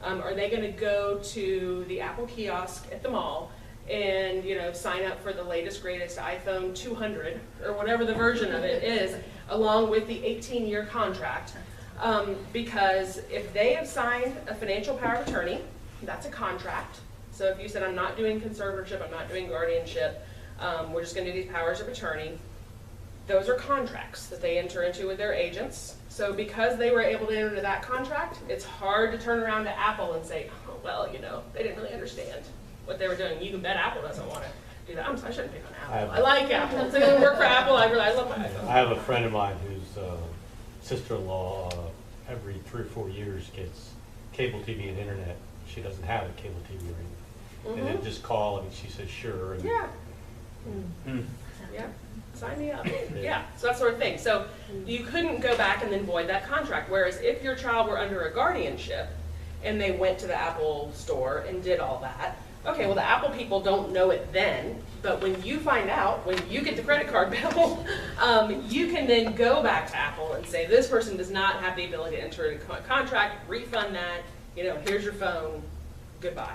Are they going to go to the Apple kiosk at the mall and sign up for the latest, greatest iPhone 200 or whatever the version of it is, along with the 18-year contract? Because if they have signed a financial power of attorney, that's a contract. So if you said, I'm not doing conservatorship, I'm not doing guardianship, we're just going to do these powers of attorney, those are contracts that they enter into with their agents. So because they were able to enter into that contract, it's hard to turn around to Apple and say, oh, well, they didn't really understand what they were doing. You can bet Apple doesn't want to do that. I shouldn't pick on I Apple. have- I like Apple. So I work for Apple. I love my iPhone. I have a friend of mine whose sister-in-law every 3 or 4 years gets cable TV and internet. She doesn't have a cable TV or anything. And they just call and she says, sure. And Yeah. Yeah. Sign me up. Yeah. So that sort of thing. So you couldn't go back and then void that contract. Whereas if your child were under a guardianship and they went to the Apple store and did all that, okay, well, the Apple people don't know it then, but when you find out, when you get the credit card bill, you can then go back to Apple and say, this person does not have the ability to enter a contract, refund that, here's your phone, goodbye.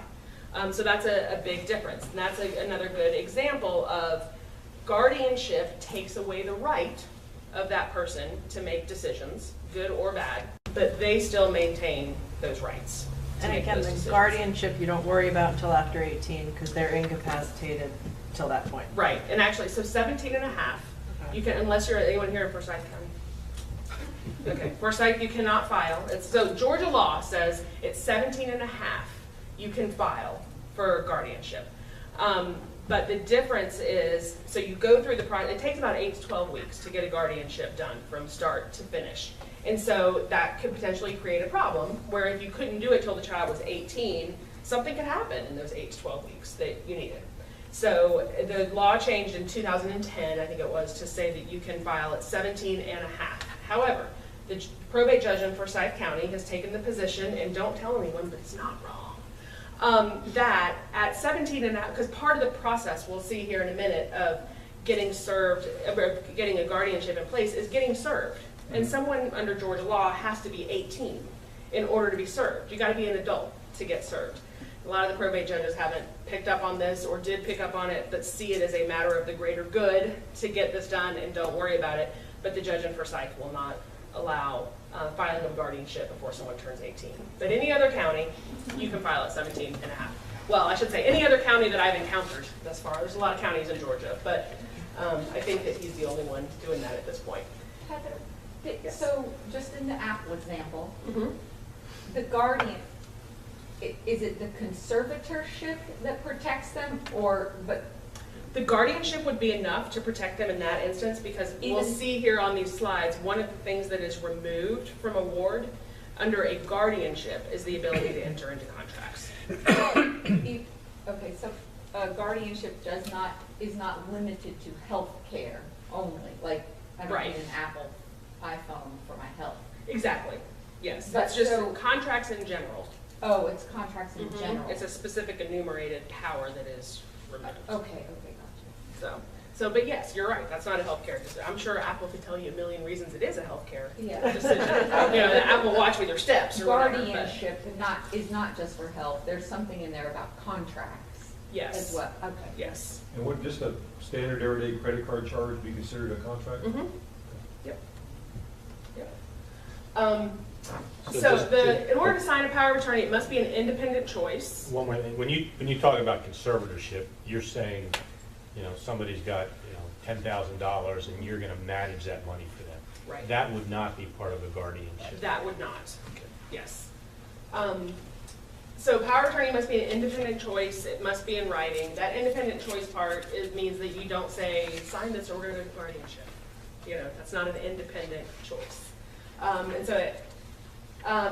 So that's a big difference. And that's another good example of guardianship takes away the right of that person to make decisions, good or bad, but they still maintain those rights. And again, the guardianship you don't worry about until after 18 because they're incapacitated till that point. Right, and actually, so 17 and a half, you can, unless you're anyone here in Forsyth County. Okay, Forsyth, you cannot file. So Georgia law says it's 17 and a half you can file for guardianship. But the difference is, so you go through the process, it takes about 8 to 12 weeks to get a guardianship done from start to finish. And so that could potentially create a problem where if you couldn't do it till the child was 18, something could happen in those 8 to 12 weeks that you needed. So the law changed in 2010, I think it was, to say that you can file at 17 and a half. However, the probate judge in Forsyth County has taken the position, and don't tell anyone, but it's not wrong, that at 17 and a half, because part of the process we'll see here in a minute of getting served, getting a guardianship in place is getting served. And someone under Georgia law has to be 18 in order to be served. You got to be an adult to get served. A lot of the probate judges haven't picked up on this or did pick up on it, but see it as a matter of the greater good to get this done and don't worry about it. But the judge in Forsyth will not allow filing of guardianship before someone turns 18. But any other county, you can file at 17 and a half. Well, I should say any other county that I've encountered thus far. There's a lot of counties in Georgia, but I think that he's the only one doing that at this point. Heather, Yes. so just in the Apple example, Mm-hmm. the guardian, is it the conservatorship that protects them, or, but, The guardianship would be enough to protect them in that instance because we'll Even- see here on these slides, one of the things that is removed from a ward under a guardianship is the ability to enter into contracts. okay, so guardianship is not limited to health care only, like, I don't Right. need an Apple iPhone for my health. Exactly, yes. But That's just so- contracts in general. Oh, it's contracts in Mhm. general. It's a specific enumerated power that is removed. Okay, gotcha. But yes, you're right, that's not a healthcare decision. I'm sure Apple could tell you a million reasons it is a healthcare Yeah. decision. The Apple Watch with your steps or whatever. but Guardianship is not just for health, there's something in there about contracts Yes. as well, okay. Yes. And would just a standard everyday credit card charge be considered a contract? Mm-hmm. Yep. Yep. So So just in order to sign a power of attorney, it must be an independent choice. One more thing, when you talk about conservatorship, you're saying, somebody's got, $10,000 and you're gonna manage that money for them. Right. That would not be part of a guardianship. That would not. Yes. So power of attorney must be an independent choice. It must be in writing. That independent choice part means that you don't say, sign this or we're going to guardianship. That's not an independent choice. And so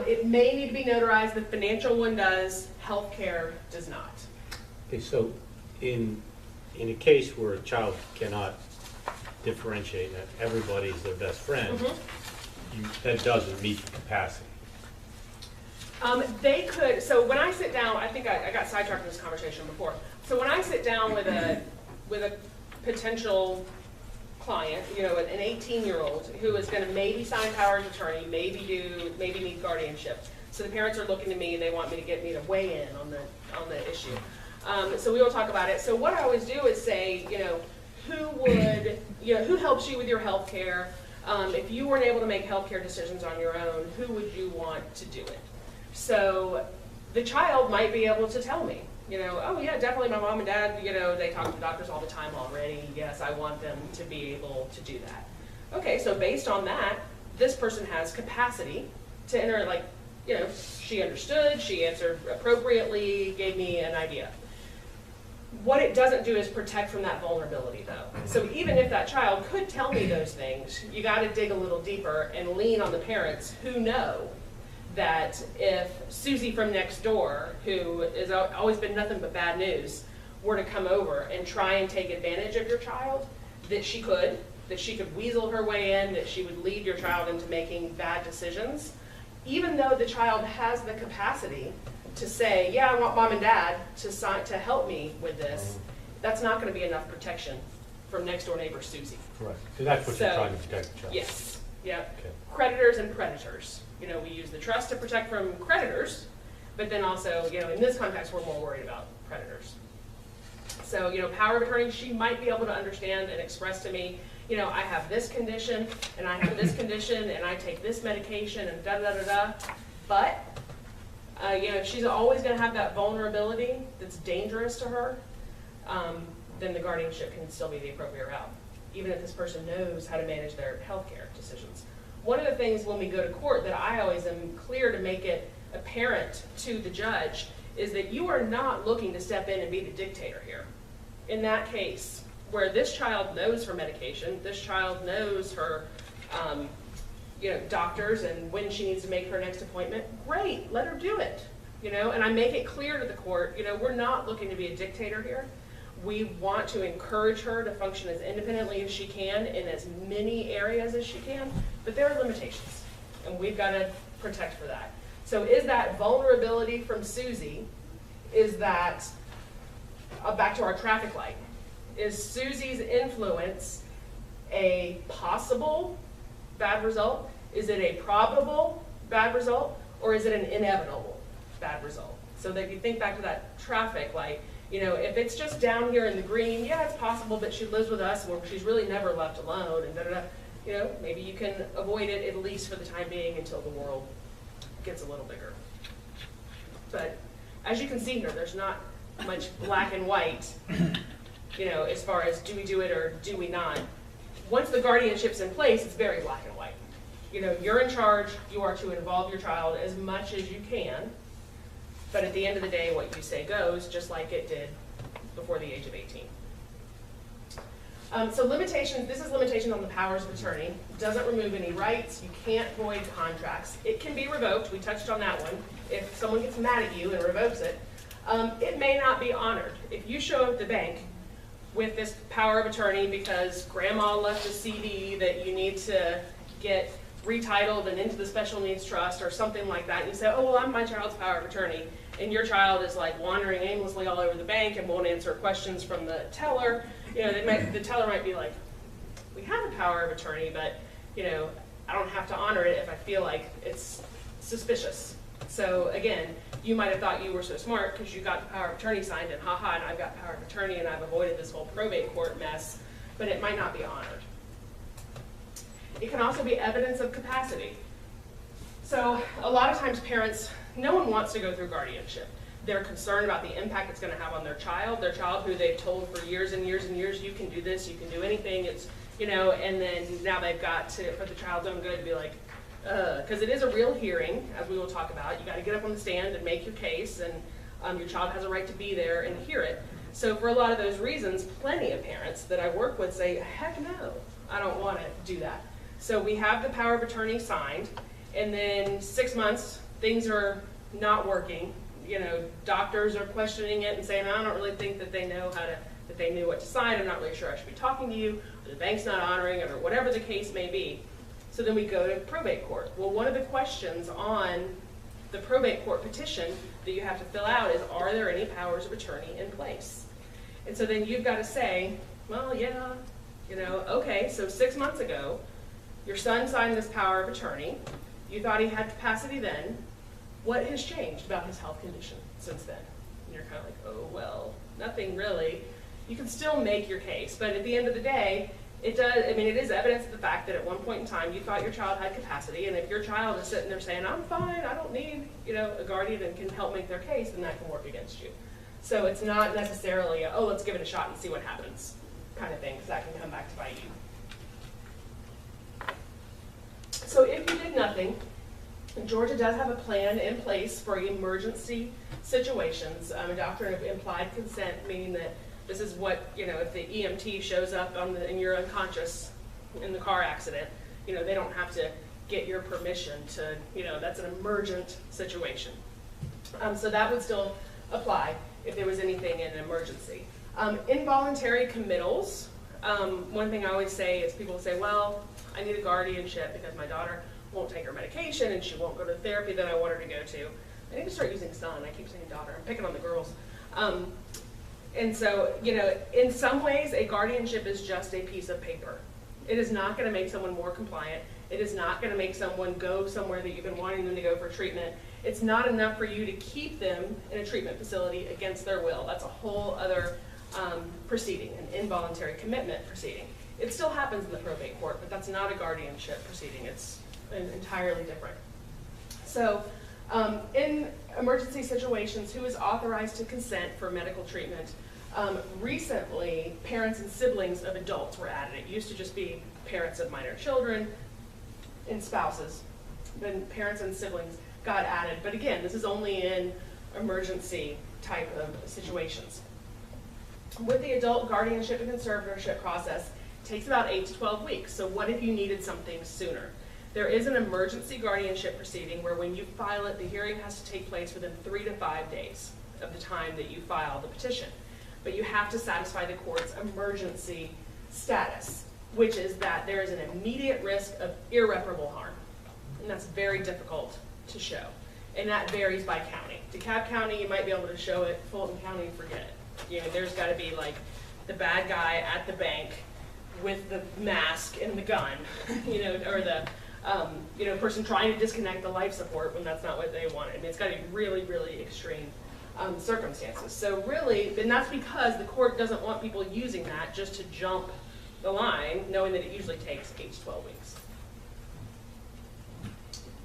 it may need to be notarized. The financial one does. Healthcare does not. Okay, so in a case where a child cannot differentiate that everybody's their best friend, that doesn't meet the capacity. They could, so when I sit down, I think I got sidetracked in this conversation before. So when I sit down with a potential client, an 18-year-old who is going to maybe sign power of attorney, maybe need guardianship. So the parents are looking to me, they want me to weigh in on the issue. So we will talk about it. So what I always do is say, who helps you with your health care? If you weren't able to make healthcare decisions on your own, who would you want to do it? So the child might be able to tell me, oh yeah, definitely my mom and dad, they talk to doctors all the time already. Yes, I want them to be able to do that. Okay, so based on that, this person has capacity to enter, she understood, she answered appropriately, gave me an idea. What it doesn't do is protect from that vulnerability though. So even if that child could tell me those things, you gotta dig a little deeper and lean on the parents who know that if Susie from next door, who has always been nothing but bad news, were to come over and try and take advantage of your child, that she could weasel her way in, that she would lead your child into making bad decisions, even though the child has the capacity to say, yeah, I want mom and dad to help me with this, that's not going to be enough protection from next door neighbor Susie. Correct. So that's what you're trying to protect the child. Yes, yep. Okay. Creditors and predators. You know, we use the trust to protect from creditors, but then also, you know, in this context, we're more worried about predators. So, you know, power of attorney, she might be able to understand and express to me, you know, I have this condition, and I have this condition, and I take this medication, and da-da-da-da-da. But, you know, if she's always going to have that vulnerability that's dangerous to her, then the guardianship can still be the appropriate route, even if this person knows how to manage their healthcare decisions. One of the things when we go to court that I always am clear to make it apparent to the judge is that you are not looking to step in and be the dictator here. In that case, where this child knows her medication, this child knows her you know, doctors and when she needs to make her next appointment, great, let her do it. You know, and I make it clear to the court, you know, we're not looking to be a dictator here. We want to encourage her to function as independently as she can in as many areas as she can, but there are limitations, and we've got to protect for that. So is that vulnerability from Susie, is that, back to our traffic light, is Susie's influence a possible bad result? Is it a probable bad result? Or is it an inevitable bad result? So that if you think back to that traffic light, you know, if it's just down here in the green, yeah, it's possible that she lives with us and she's really never left alone and da-da-da. You know, maybe you can avoid it at least for the time being until the world gets a little bigger. But as you can see here, there's not much black and white, you know, as far as do we do it or do we not. Once the guardianship's in place, it's very black and white. You know, you're in charge, you are to involve your child as much as you can, but at the end of the day, what you say goes, just like it did before the age of 18. So limitations, this is limitation on the powers of attorney. Doesn't remove any rights, you can't void contracts. It can be revoked, we touched on that one. If someone gets mad at you and revokes it, it may not be honored. If you show up at the bank with this power of attorney because grandma left a CD that you need to get retitled and into the special needs trust or something like that, and you say, oh, well, I'm my child's power of attorney, and your child is like wandering aimlessly all over the bank and won't answer questions from the teller, you know, the teller might be like, we have a power of attorney, but, you know, I don't have to honor it if I feel like it's suspicious. So again, you might have thought you were so smart because you got the power of attorney signed and haha, and I've got power of attorney and I've avoided this whole probate court mess, but it might not be honored. It can also be evidence of capacity. So a lot of times parents, no one wants to go through guardianship. They're concerned about the impact it's going to have on their child who they've told for years and years and years, you can do this, you can do anything, it's, you know, and then now they've got to, for the child's own good, be like, because it is a real hearing, as we will talk about. You got to get up on the stand and make your case, and your child has a right to be there and hear it. So for a lot of those reasons, plenty of parents that I work with say, heck no, I don't want to do that. So we have the power of attorney signed, and then 6 months, things are not working. You know, doctors are questioning it and saying, I don't really think that they know that they knew what to sign. I'm not really sure I should be talking to you, or the bank's not honoring it, or whatever the case may be. So then we go to probate court. Well, one of the questions on the probate court petition that you have to fill out is, are there any powers of attorney in place? And so then you've got to say, well, yeah, you know, okay, so 6 months ago, your son signed this power of attorney. You thought he had capacity then. What has changed about his health condition since then? And you're kind of like, oh, well, nothing really. You can still make your case, but at the end of the day, it does, I mean, it is evidence of the fact that at one point in time you thought your child had capacity, and if your child is sitting there saying, I'm fine, I don't need, you know, a guardian and can help make their case, then that can work against you. So it's not necessarily a, oh, let's give it a shot and see what happens kind of thing, because that can come back to bite you. So if you did nothing, Georgia does have a plan in place for emergency situations, a doctrine of implied consent, meaning that this is what, if the EMT shows up and you're unconscious in the car accident, they don't have to get your permission to, that's an emergent situation. So that would still apply if there was anything in an emergency. Involuntary committals. One thing I always say is people say, well, I need a guardianship because my daughter won't take her medication and she won't go to the therapy that I want her to go to. I need to start using son. I keep saying daughter. I'm picking on the girls. And so, in some ways, a guardianship is just a piece of paper. It is not going to make someone more compliant. It is not going to make someone go somewhere that you've been wanting them to go for treatment. It's not enough for you to keep them in a treatment facility against their will. That's a whole other proceeding, an involuntary commitment proceeding. It still happens in the probate court, but that's not a guardianship proceeding. It's entirely different. So in emergency situations, who is authorized to consent for medical treatment? Recently, parents and siblings of adults were added. It used to just be parents of minor children and spouses. Then parents and siblings got added. But again, this is only in emergency type of situations. With the adult guardianship and conservatorship process, it takes about 8 to 12 weeks. So what if you needed something sooner? There is an emergency guardianship proceeding where when you file it, the hearing has to take place within 3 to 5 days of the time that you file the petition. But you have to satisfy the court's emergency status, which is that there is an immediate risk of irreparable harm. And that's very difficult to show. And that varies by county. DeKalb County, you might be able to show it. Fulton County, forget it. There's got to be like the bad guy at the bank with the mask and the gun, or the person trying to disconnect the life support when that's not what they wanted. I mean, it's got to be really, really extreme circumstances. So really, and that's because the court doesn't want people using that just to jump the line, knowing that it usually takes 8 to 12 weeks.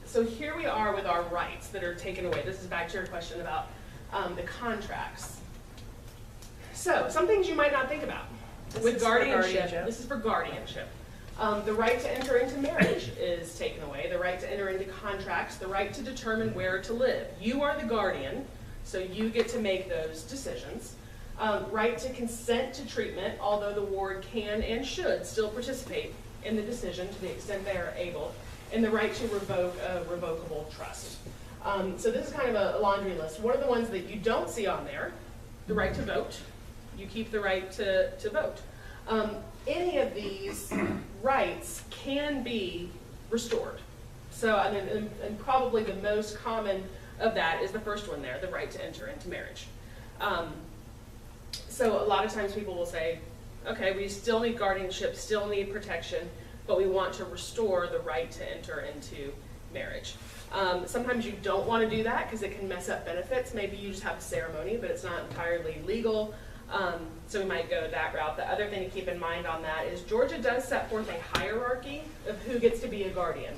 So here we are with our rights that are taken away. This is back to your question about the contracts. So some things you might not think about. With guardianship, this is for guardianship. The right to enter into marriage is taken away. The right to enter into contracts, the right to determine where to live. You are the guardian, so you get to make those decisions. Right to consent to treatment, although the ward can and should still participate in the decision to the extent they are able. And the right to revoke a revocable trust. So this is kind of a laundry list. One of the ones that you don't see on there, the right to vote. You keep the right to vote. Any of these rights can be restored. So, and probably the most common of that is the first one there, the right to enter into marriage. So a lot of times people will say, okay, we still need guardianship, still need protection, but we want to restore the right to enter into marriage. Sometimes you don't want to do that because it can mess up benefits. Maybe you just have a ceremony, but it's not entirely legal. So we might go that route. The other thing to keep in mind on that is Georgia does set forth a hierarchy of who gets to be a guardian.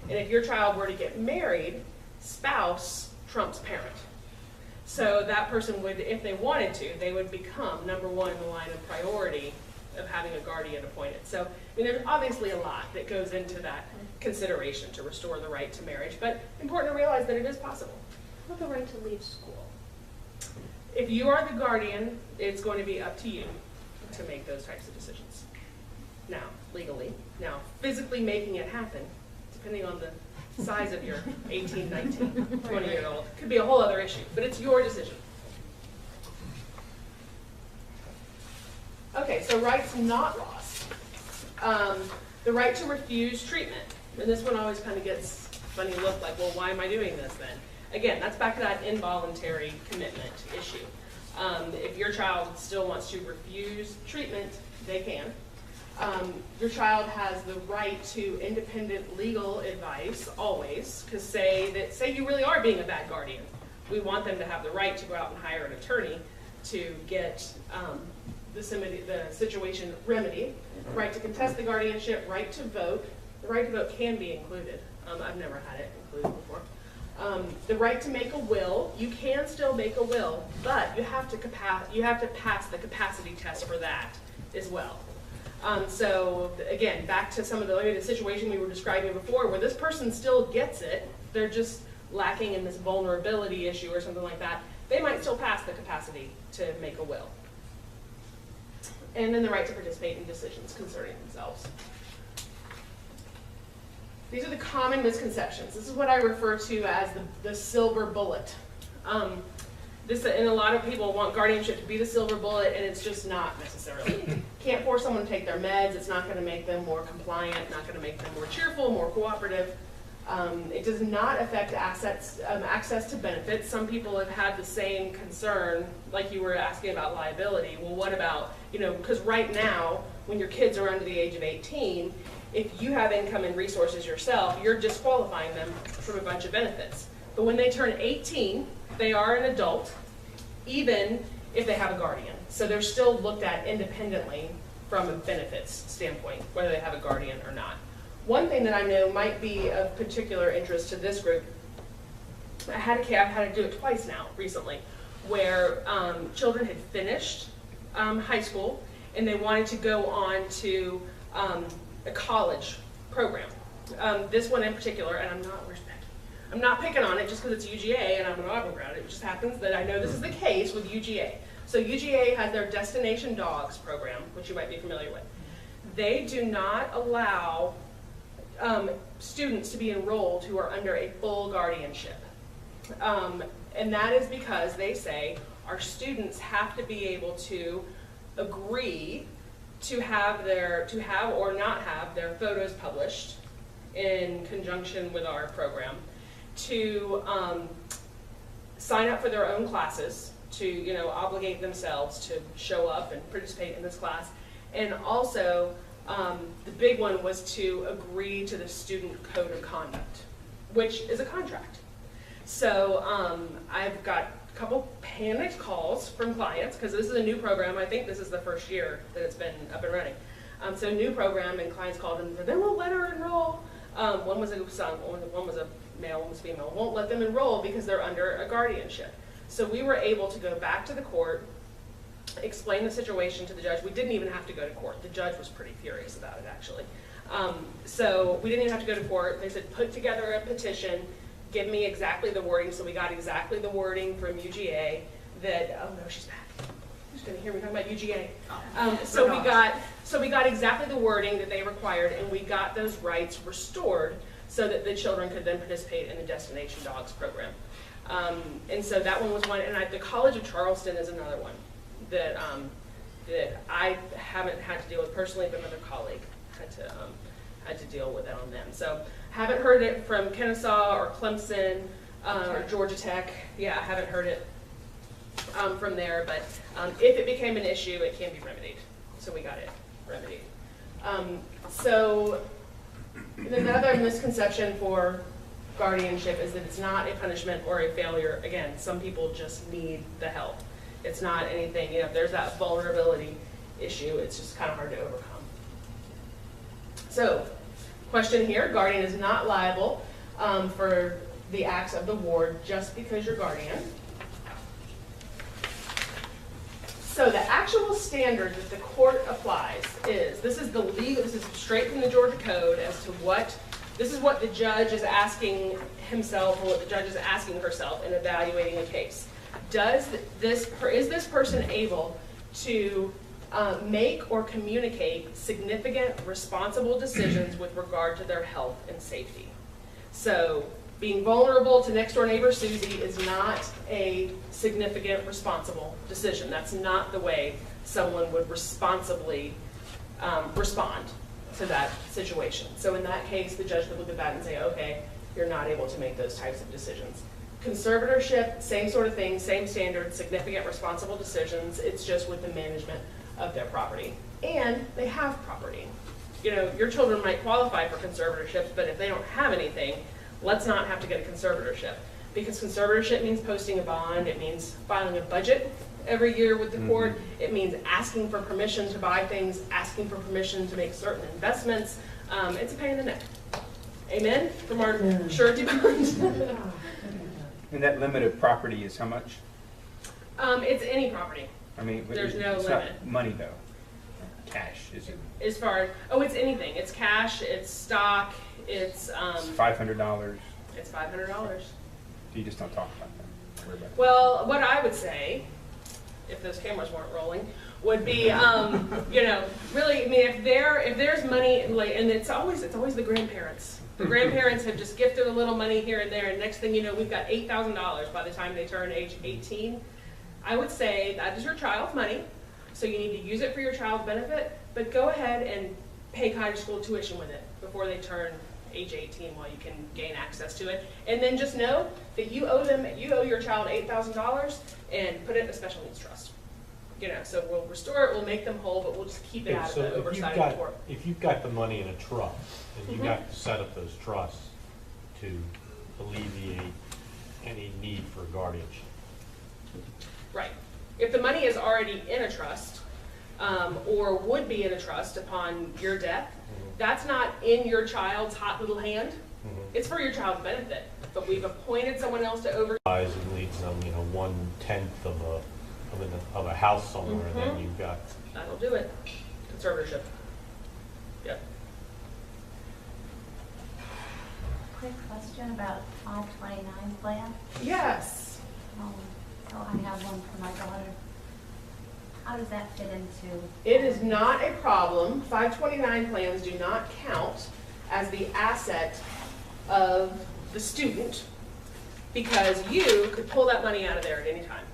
And if your child were to get married, spouse trumps parent. So that person would, if they wanted to, they would become number one in the line of priority of having a guardian appointed. So there's obviously a lot that goes into that consideration to restore the right to marriage, but important to realize that it is possible. What about the right to leave school? If you are the guardian, it's going to be up to you to make those types of decisions. Now, legally. Now, physically making it happen, depending on the size of your 18, 19, 20-year-old, could be a whole other issue, but it's your decision. Okay, so rights not lost. The right to refuse treatment. And this one always kind of gets a funny look like, well, why am I doing this then? Again, that's back to that involuntary commitment issue. If your child still wants to refuse treatment, they can. Your child has the right to independent legal advice always, because say you really are being a bad guardian. We want them to have the right to go out and hire an attorney to get the situation remedied. Right to contest the guardianship, right to vote. The right to vote can be included. I've never had it included before. The right to make a will, you can still make a will, but you have to pass the capacity test for that as well. So again, back to some of the situation we were describing before, where this person still gets it, they're just lacking in this vulnerability issue or something like that, they might still pass the capacity to make a will. And then the right to participate in decisions concerning themselves. These are the common misconceptions. This is what I refer to as the silver bullet. And a lot of people want guardianship to be the silver bullet, and it's just not necessarily. Can't force someone to take their meds. It's not going to make them more compliant, not going to make them more cheerful, more cooperative. It does not affect access to benefits. Some people have had the same concern, like you were asking about liability. Well, what about, because right now, when your kids are under the age of 18, if you have income and resources yourself, you're disqualifying them from a bunch of benefits. But when they turn 18, they are an adult, even if they have a guardian. So they're still looked at independently from a benefits standpoint, whether they have a guardian or not. One thing that I know might be of particular interest to this group, I've had to do it twice now recently, where children had finished high school and they wanted to go on to a college program. This one in particular, and I'm not picking on it just because it's UGA and I'm an Auburn grad. It just happens that I know this is the case with UGA. So UGA has their Destination Dogs program, which you might be familiar with. They do not allow students to be enrolled who are under a full guardianship. And that is because they say our students have to be able to agree to have or not have their photos published in conjunction with our program, to sign up for their own classes, to obligate themselves to show up and participate in this class, and also the big one was to agree to the student code of conduct, which is a contract. So I've got a couple panicked calls from clients, because this is a new program. I think this is the first year that it's been up and running. So new program, and clients called and said, they won't let her enroll. One was a son, one was a male, one was female. Won't let them enroll because they're under a guardianship. So we were able to go back to the court, explain the situation to the judge. We didn't even have to go to court. The judge was pretty furious about it, actually. So we didn't even have to go to court. They said, put together a petition, give me exactly the wording. So we got exactly the wording from UGA that, oh no, she's back. She's gonna hear me talking about UGA. So we got exactly the wording that they required, and we got those rights restored so that the children could then participate in the Destination Dogs program. And so that one was one, and the College of Charleston is another one that I haven't had to deal with personally, but another colleague had to deal with it on them. So haven't heard it from Kennesaw or Clemson or Georgia Tech. Yeah, I haven't heard it from there, but if it became an issue, it can be remedied. So we got it remedied. So another misconception for guardianship is that it's not a punishment or a failure. Again, some people just need the help. It's not anything, if there's that vulnerability issue, it's just kind of hard to overcome. So, question here, guardian is not liable for the acts of the ward just because you're guardian. So the actual standard that the court applies is, this is straight from the Georgia Code as to this is what the judge is asking himself, or what the judge is asking herself in evaluating a case. Is this person able to make or communicate significant, responsible decisions with regard to their health and safety? So being vulnerable to next door neighbor Susie is not a significant, responsible decision. That's not the way someone would responsibly respond to that situation. So in that case, the judge would look at that and say, okay, you're not able to make those types of decisions. Conservatorship, same sort of thing, same standard, significant, responsible decisions. It's just with the management of their property. And they have property. Your children might qualify for conservatorships, but if they don't have anything, let's not have to get a conservatorship. Because conservatorship means posting a bond, it means filing a budget every year with the court, it means asking for permission to buy things, asking for permission to make certain investments. It's a pain in the neck. Amen? From our surety bond. And that limit of property is how much? It's any property. I mean, there's no it's limit. Not money though. Cash, is it? As far as, it's anything. It's cash, it's stock, it's $500. It's $500. You just don't talk about that. Worry about that. Well, what I would say, if those cameras weren't rolling, would be, you know, really, I mean, if there's money, like, and it's always the grandparents. The grandparents have just gifted a little money here and there, and next thing you know, we've got $8,000 by the time they turn age 18. I would say that is your child's money, so you need to use it for your child's benefit, but go ahead and pay cottage school tuition with it before they turn age 18 while you can gain access to it. And then just know that you owe your child $8,000 and put it in a special needs trust. You know, so we'll restore it, we'll make them whole, but we'll just keep it out of the oversight of the court. If you've got the money in a trust, then you got to set up those trusts to alleviate any need for guardianship. Right. If the money is already in a trust, or would be in a trust upon your death, that's not in your child's hot little hand. It's for your child's benefit, but we've appointed someone else to oversee. And leaves them, you know, 1/10 of a house somewhere, and then you've got. That'll do it. Conservatorship. Yep. Quick question about 529 plan. Yes. So I have one for my daughter. How does that fit into? It is not a problem. 529 plans do not count as the asset of the student because you could pull that money out of there at any time.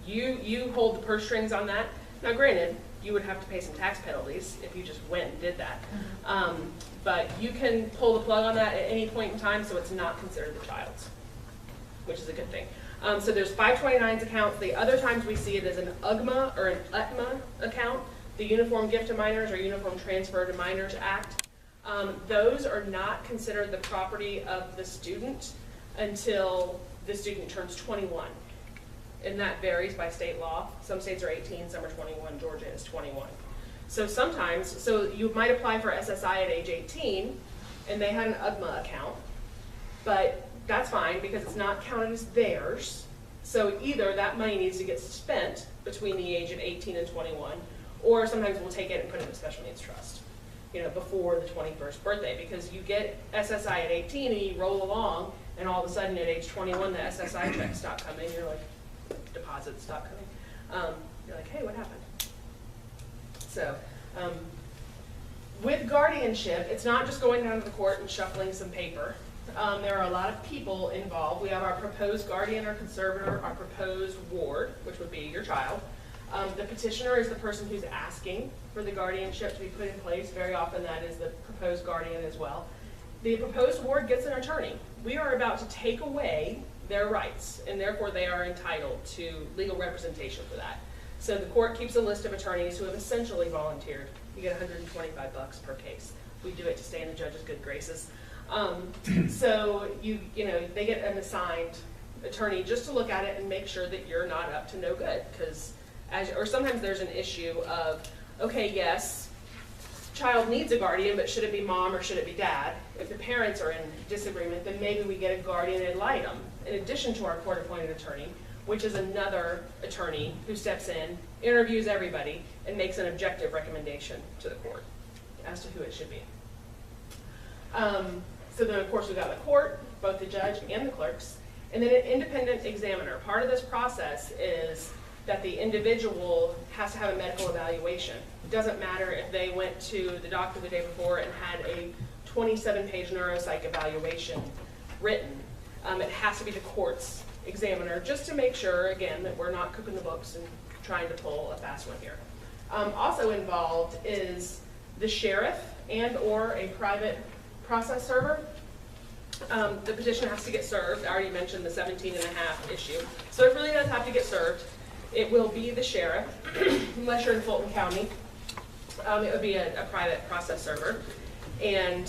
You hold the purse strings on that. Now granted, you would have to pay some tax penalties if you just went and did that. But you can pull the plug on that at any point in time, so it's not considered the child's, which is a good thing. So there's 529's accounts. The other times we see it as an UGMA or an UTMA account, the Uniform Gift to Minors or Uniform Transfer to Minors Act. Those are not considered the property of the student until the student turns 21. And that varies by state law. Some states are 18, some are 21, Georgia is 21. So sometimes, so you might apply for SSI at age 18 and they had an UGMA account, but that's fine because it's not counted as theirs. So either that money needs to get spent between the age of 18 and 21, or sometimes we'll take it and put it in a special needs trust, you know, before the 21st birthday, because you get SSI at 18 and you roll along and all of a sudden at age 21 the SSI checks stop coming, you're like, deposits stop coming. You're like, hey, what happened? So with guardianship, it's not just going down to the court and shuffling some paper. There are a lot of people involved. We have our proposed guardian or conservator, our proposed ward, which would be your child. The petitioner is the person who's asking for the guardianship to be put in place. Very often that is the proposed guardian as well. The proposed ward gets an attorney. We are about to take away their rights, and therefore they are entitled to legal representation for that. So the court keeps a list of attorneys who have essentially volunteered. You get $125 per case. We do it to stay in the judge's good graces. So you know, they get an assigned attorney just to look at it and make sure that you're not up to no good. Because or sometimes there's an issue of, okay, yes, child needs a guardian, but should it be mom or should it be dad? If the parents are in disagreement, then maybe we get a guardian ad litem in addition to our court-appointed attorney, which is another attorney who steps in, interviews everybody, and makes an objective recommendation to the court as to who it should be. So then, of course, we've got the court, both the judge and the clerks, and then an independent examiner. Part of this process is that the individual has to have a medical evaluation. It doesn't matter if they went to the doctor the day before and had a 27-page neuropsych evaluation written. It has to be the court's examiner, just to make sure, again, that we're not cooking the books and trying to pull a fast one here. Also involved is the sheriff and or a private process server. The petition has to get served. I already mentioned the 17.5 issue. So it really does have to get served. It will be the sheriff, unless you're in Fulton County. It would be a private process server. And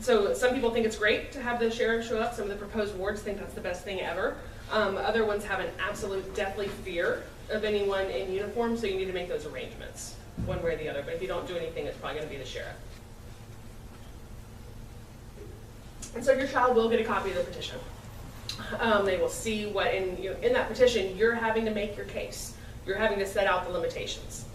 so some people think it's great to have the sheriff show up. Some of the proposed wards think that's the best thing ever. Other ones have an absolute deathly fear of anyone in uniform, so you need to make those arrangements one way or the other. But if you don't do anything, it's probably going to be the sheriff. And so your child will get a copy of the petition. They will see what in that petition you're having to make your case. You're having to set out the limitations.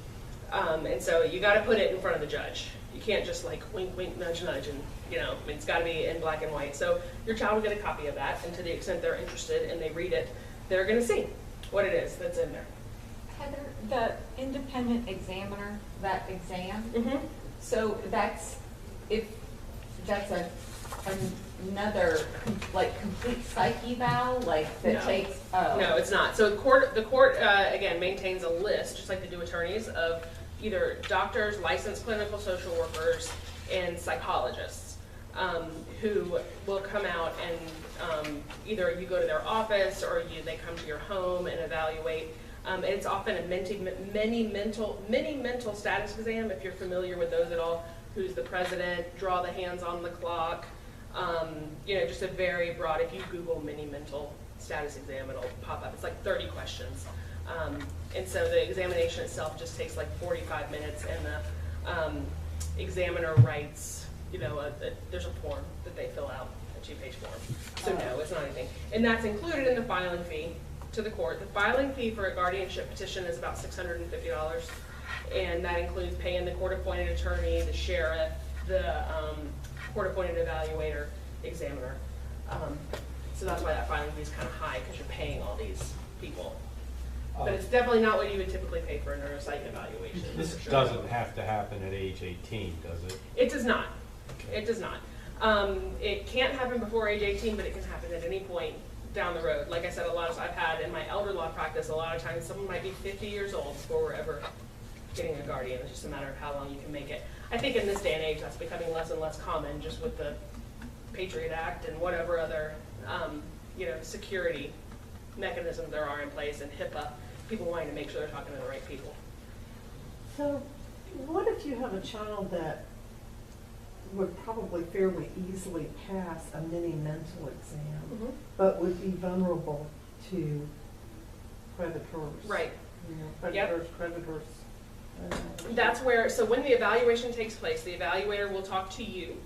And so you gotta put it in front of the judge. You can't just like wink, wink, nudge, nudge, and I mean, it's gotta be in black and white. So your child will get a copy of that, and to the extent they're interested and they read it, they're gonna see what it is that's in there. Heather, the independent examiner, that exam, Mm-hmm. so that's, if, that's another, like, complete psych eval, like, that No. takes, oh. No, it's not. So the court again, maintains a list, just like they do attorneys, of either doctors, licensed clinical social workers, and psychologists who will come out and either you go to their office or they come to your home and evaluate. And it's often a mini mental status exam, if you're familiar with those at all. Who's the president? Draw the hands on the clock. Just a very broad. If you Google mini mental status exam, it'll pop up. It's like 30 questions. And so the examination itself just takes like 45 minutes, and the examiner writes, there's a form that they fill out, a 2-page form. So no, it's not anything. And that's included in the filing fee to the court. The filing fee for a guardianship petition is about $650, and that includes paying the court-appointed attorney, the sheriff, the court-appointed evaluator, examiner. So that's why that filing fee is kind of high, because you're paying all these people. But it's definitely not what you would typically pay for a neuropsych evaluation. This for sure. doesn't have to happen at age 18, does it? It does not. It does not. It can't happen before age 18, but it can happen at any point down the road. Like I said, I've had in my elder law practice, a lot of times someone might be 50 years old before we're ever getting a guardian. It's just a matter of how long you can make it. I think in this day and age, that's becoming less and less common, just with the Patriot Act and whatever other, security mechanisms there are in place, and HIPAA, people wanting to make sure they're talking to the right people. So what if you have a child that would probably fairly easily pass a mini mental exam, but would be vulnerable to predators? Right. Predators. That's where, so when the evaluation takes place, the evaluator will talk to you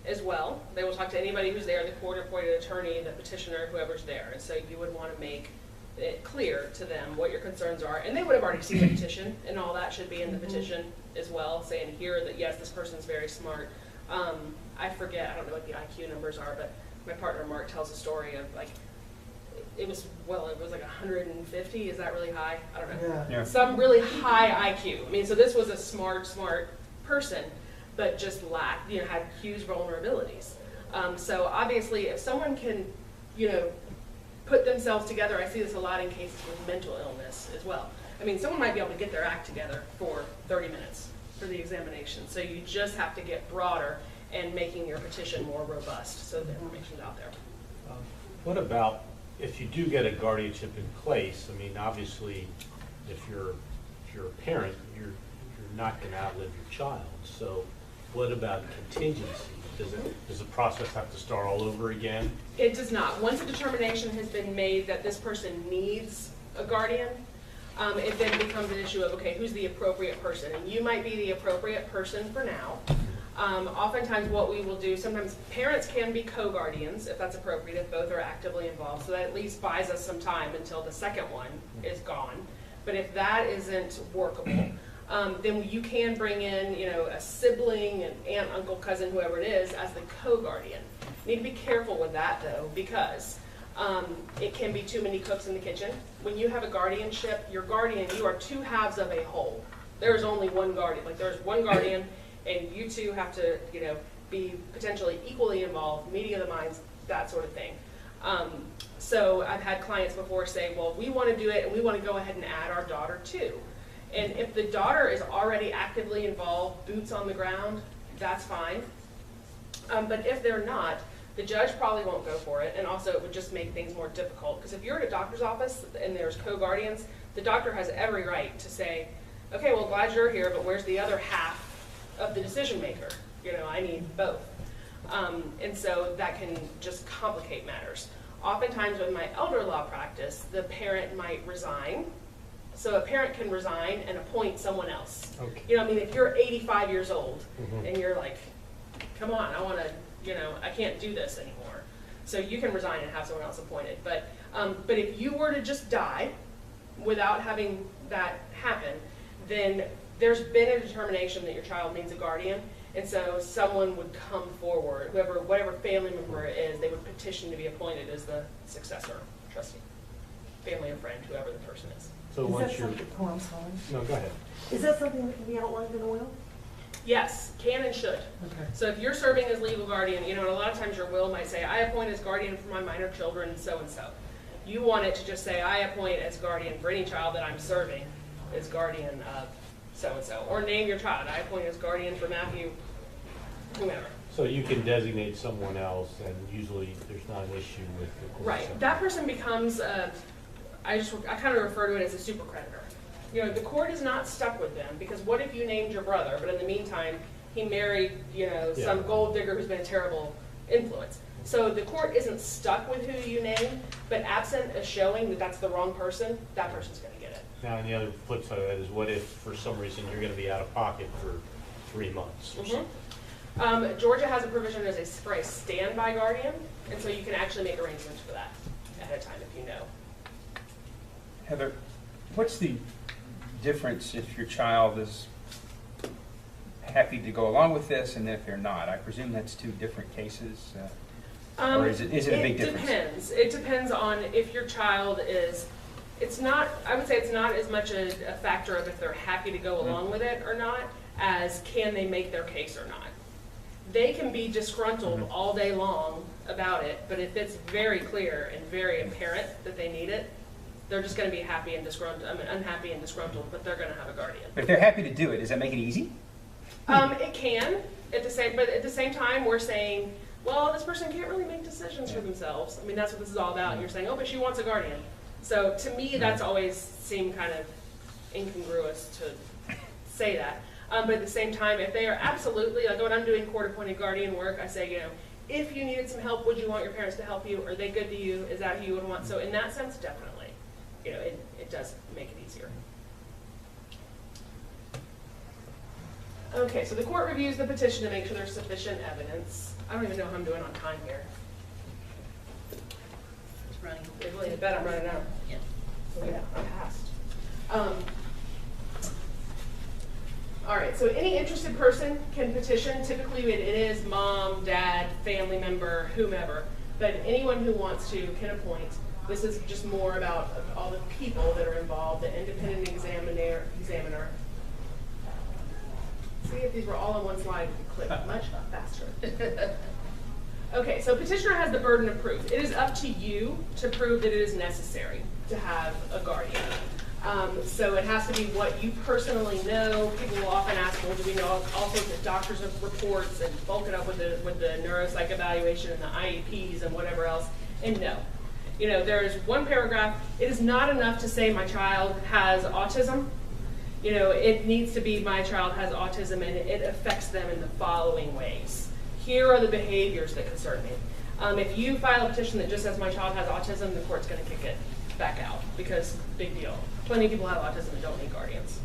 as well. They will talk to anybody who's there, the court-appointed attorney, the petitioner, whoever's there. And so you would want to make it clear to them what your concerns are. And they would have already seen the petition, and all that should be in the petition as well, saying here that, yes, this person's very smart. I forget, I don't know what the IQ numbers are, but my partner Mark tells a story of like, it was like 150. Is that really high? I don't know. Yeah. Some really high IQ. I mean, so this was a smart person, but just had huge vulnerabilities. So obviously, if someone can, put themselves together, I see this a lot in cases with mental illness as well. I mean, someone might be able to get their act together for 30 minutes for the examination. So you just have to get broader and making your petition more robust so the information's out there. What about if you do get a guardianship in place? I mean, obviously, if you're a parent, you're not going to outlive your child. So what about contingency? Does the process have to start all over again? It does not. Once a determination has been made that this person needs a guardian, it then becomes an issue of, okay, who's the appropriate person? And you might be the appropriate person for now. Oftentimes what we will do, sometimes parents can be co-guardians if that's appropriate, if both are actively involved. So that at least buys us some time until the second one is gone. But if that isn't workable, then you can bring in, a sibling, an aunt, uncle, cousin, whoever it is, as the co-guardian. You need to be careful with that though, because it can be too many cooks in the kitchen. When you have a guardianship, your guardian, you are two halves of a whole. There is only one guardian. Like there's one guardian, and you two have to, be potentially equally involved, meeting of the minds, that sort of thing. So I've had clients before say, well, we want to do it, and we want to go ahead and add our daughter too. And if the daughter is already actively involved, boots on the ground, that's fine. But if they're not, the judge probably won't go for it, and also it would just make things more difficult. Because if you're at a doctor's office and there's co-guardians, the doctor has every right to say, okay, well, glad you're here, but where's the other half of the decision maker? I need both. And so that can just complicate matters. Oftentimes with my elder law practice, the parent might resign. So a parent can resign and appoint someone else. Okay. If you're 85 years old and you're like, come on, I want to, I can't do this anymore. So you can resign and have someone else appointed. But if you were to just die without having that happen, then there's been a determination that your child needs a guardian, and so someone would come forward, whatever family member it is, they would petition to be appointed as the successor trustee, family or friend, whoever the person is. So Is once that you're, something, oh, I'm sorry. no, go ahead. Is that something that can be outlined in a will? Yes, can and should. Okay. So if you're serving as legal guardian, and a lot of times your will might say, I appoint as guardian for my minor children, so-and-so. You want it to just say, I appoint as guardian for any child that I'm serving as guardian of so-and-so. Or name your child, I appoint as guardian for Matthew, whomever. So you can designate someone else, and usually there's not an issue with the court. Right, that person becomes, I kind of refer to it as a super creditor. The court is not stuck with them, because what if you named your brother, but in the meantime, he married, some gold digger who's been a terrible influence. So the court isn't stuck with who you name, but absent a showing that that's the wrong person, that person's gonna get it. Now, and the other flip side of that is, what if for some reason you're gonna be out of pocket for 3 months or something? Georgia has a provision for a standby guardian, and so you can actually make arrangements for that ahead of time if you know. Heather, what's the difference if your child is happy to go along with this and if they're not? I presume that's two different cases, or is it a big difference? It depends on if your child is, I would say it's not as much a factor of if they're happy to go along with it or not, as can they make their case or not. They can be disgruntled all day long about it, but if it's very clear and very apparent that they need it, they're just going to be unhappy and disgruntled, but they're going to have a guardian. But if they're happy to do it, does that make it easy? It can, but at the same time, we're saying, well, this person can't really make decisions for themselves. I mean, that's what this is all about. You're saying, oh, but she wants a guardian. So to me, that's always seemed kind of incongruous to say that. But at the same time, if they are absolutely, like when I'm doing court-appointed guardian work, I say, if you needed some help, would you want your parents to help you? Are they good to you? Is that who you would want? So in that sense, definitely. It does make it easier. Okay, so the court reviews the petition to make sure there's sufficient evidence. I don't even know how I'm doing on time here. It's running. I bet I'm running out. Yeah. Oh, yeah, I passed. All right, so any interested person can petition. Typically it is mom, dad, family member, whomever, but anyone who wants to can appoint. This is just more about all the people that are involved, the independent examiner. See, if these were all on one slide, we could click much faster. Okay, so petitioner has the burden of proof. It is up to you to prove that it is necessary to have a guardian. So it has to be what you personally know. People will often ask, well, do we know all sorts of doctors' reports and bulk it up with the neuropsych evaluation and the IEPs and whatever else? And no. There is one paragraph. It is not enough to say my child has autism. It needs to be my child has autism and it affects them in the following ways. Here are the behaviors that concern me. If you file a petition that just says my child has autism, the court's going to kick it back out because big deal. Plenty of people have autism and don't need guardians.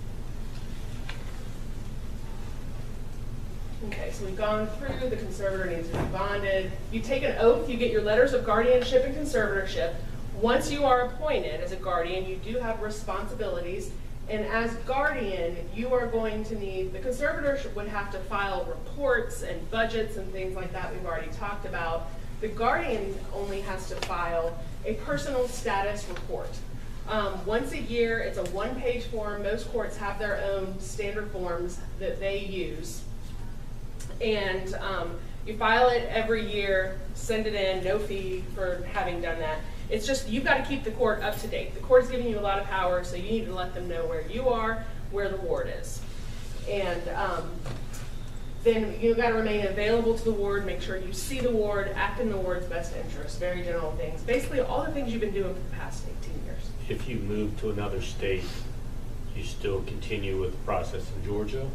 Okay, so we've gone through the conservator needs to be bonded. You take an oath, you get your letters of guardianship and conservatorship. Once you are appointed as a guardian, you do have responsibilities. And as guardian, you are going to need, the conservator would have to file reports and budgets and things like that we've already talked about. The guardian only has to file a personal status report. Once a year, it's a one-page form. Most courts have their own standard forms that they use. And you file it every year, send it in, no fee for having done that. It's just, you've got to keep the court up to date. The court is giving you a lot of power, so you need to let them know where you are, where the ward is. And then you've got to remain available to the ward, make sure you see the ward, act in the ward's best interest, very general things. Basically all the things you've been doing for the past 18 years. If you move to another state, you still continue with the process in Georgia?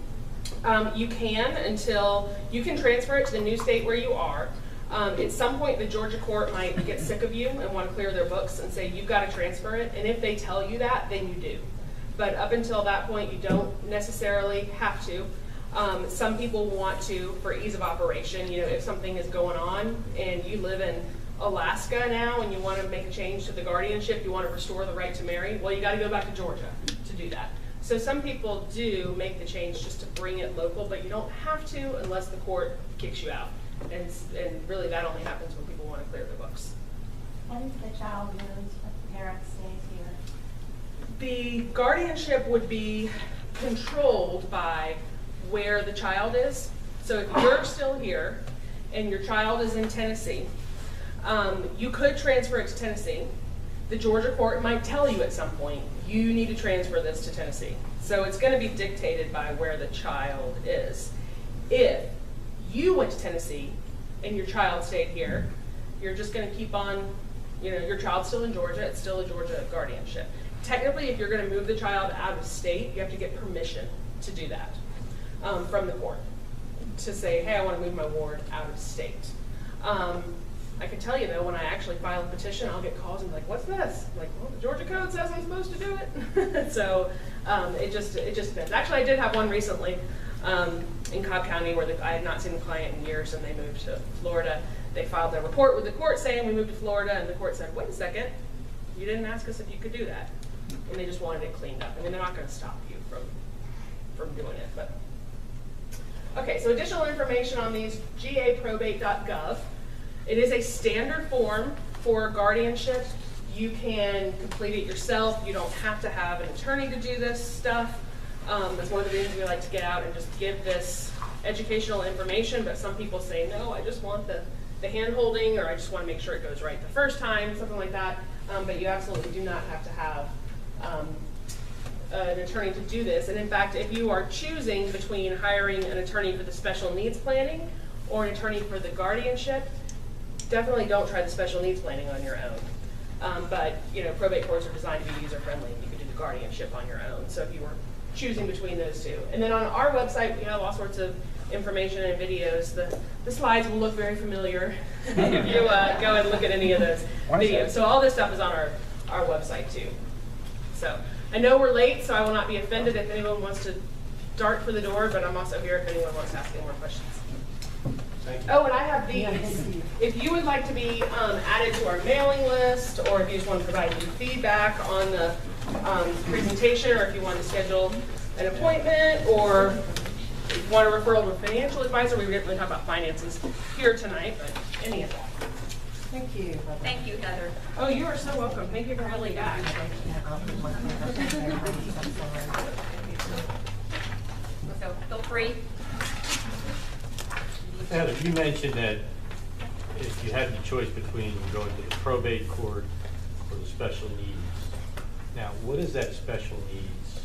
You can until, you can transfer it to the new state where you are. At some point, the Georgia court might get sick of you and want to clear their books and say, you've got to transfer it. And if they tell you that, then you do. But up until that point, you don't necessarily have to. Some people want to for ease of operation. If something is going on and you live in Alaska now and you want to make a change to the guardianship, you want to restore the right to marry, well, you got to go back to Georgia to do that. So some people do make the change just to bring it local, but you don't have to unless the court kicks you out. And really that only happens when people want to clear their books. What if the child moves, but the parent stays here? The guardianship would be controlled by where the child is. So if you're still here and your child is in Tennessee, you could transfer it to Tennessee. The Georgia court might tell you at some point, you need to transfer this to Tennessee. So it's going to be dictated by where the child is. If you went to Tennessee and your child stayed here, you're just going to keep on, your child's still in Georgia, it's still a Georgia guardianship. Technically, if you're going to move the child out of state, you have to get permission to do that from the court to say, hey, I want to move my ward out of state. I can tell you though, when I actually file a petition, I'll get calls and be like, what's this? I'm like, well, the Georgia code says I'm supposed to do it. So it just depends. Actually, I did have one recently in Cobb County where I had not seen the client in years and they moved to Florida. They filed their report with the court saying we moved to Florida, and the court said, wait a second, you didn't ask us if you could do that. And they just wanted it cleaned up. I mean, they're not going to stop you from doing it. But okay, so additional information on these, gaprobate.gov. It is a standard form for guardianship. You can complete it yourself. You don't have to have an attorney to do this stuff. That's one of the reasons we like to get out and just give this educational information, but some people say, no, I just want the hand-holding, or I just want to make sure it goes right the first time, something like that. But you absolutely do not have to have an attorney to do this. And in fact, if you are choosing between hiring an attorney for the special needs planning or an attorney for the guardianship, definitely don't try the special needs planning on your own. But probate courts are designed to be user-friendly, and you can do the guardianship on your own. So if you were choosing between those two. And then on our website, we have all sorts of information and videos. The slides will look very familiar if you go and look at any of those videos. So all this stuff is on our website too. So I know we're late, so I will not be offended if anyone wants to dart for the door, but I'm also here if anyone wants to ask any more questions. Thank you. Oh, and I have these. If you would like to be added to our mailing list, or if you just want to provide any feedback on the presentation, or if you want to schedule an appointment, or want a referral to a financial advisor, we didn't really talk about finances here tonight, but any of that. Thank you. Thank you, Heather. Oh, you are so welcome. Thank you for having me back. So feel free. Heather, you mentioned that if you had the choice between going to the probate court or the special needs. Now, what is that special needs?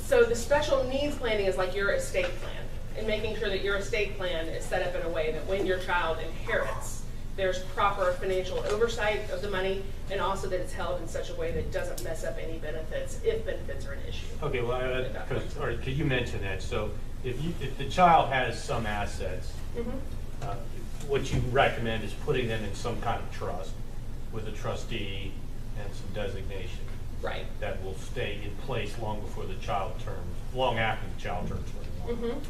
So the special needs planning is like your estate plan, and making sure that your estate plan is set up in a way that when your child inherits, there's proper financial oversight of the money, and also that it's held in such a way that it doesn't mess up any benefits, if benefits are an issue. Okay, well, all right, could you mention that? So if the child has some assets, what you recommend is putting them in some kind of trust with a trustee and some designation. Right. That will stay in place long before the child turns, long after the child turns 21.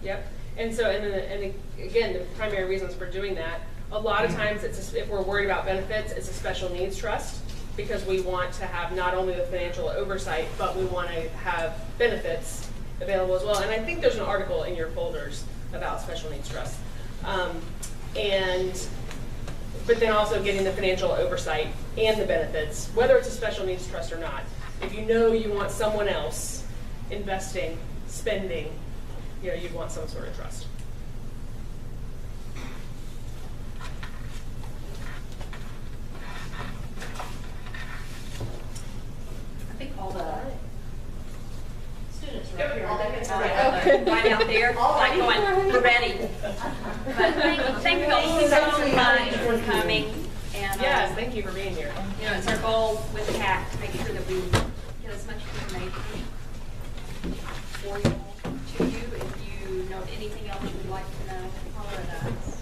Yep. And so, and again, the primary reasons for doing that, a lot of times if we're worried about benefits, it's a special needs trust, because we want to have not only the financial oversight, but we want to have benefits available as well. And I think there's an article in your folders about special needs trusts. But then also getting the financial oversight and the benefits, whether it's a special needs trust or not. If you know you want someone else investing, spending, you'd want some sort of trust. I think all the Students Right are here. right out there, like going, we're ready. But thank you all so much for coming. And Yes, thank you for being here. it's our goal with PAC to make sure that we get as much information for you, to you. If you know anything else you would like to know, holler at us.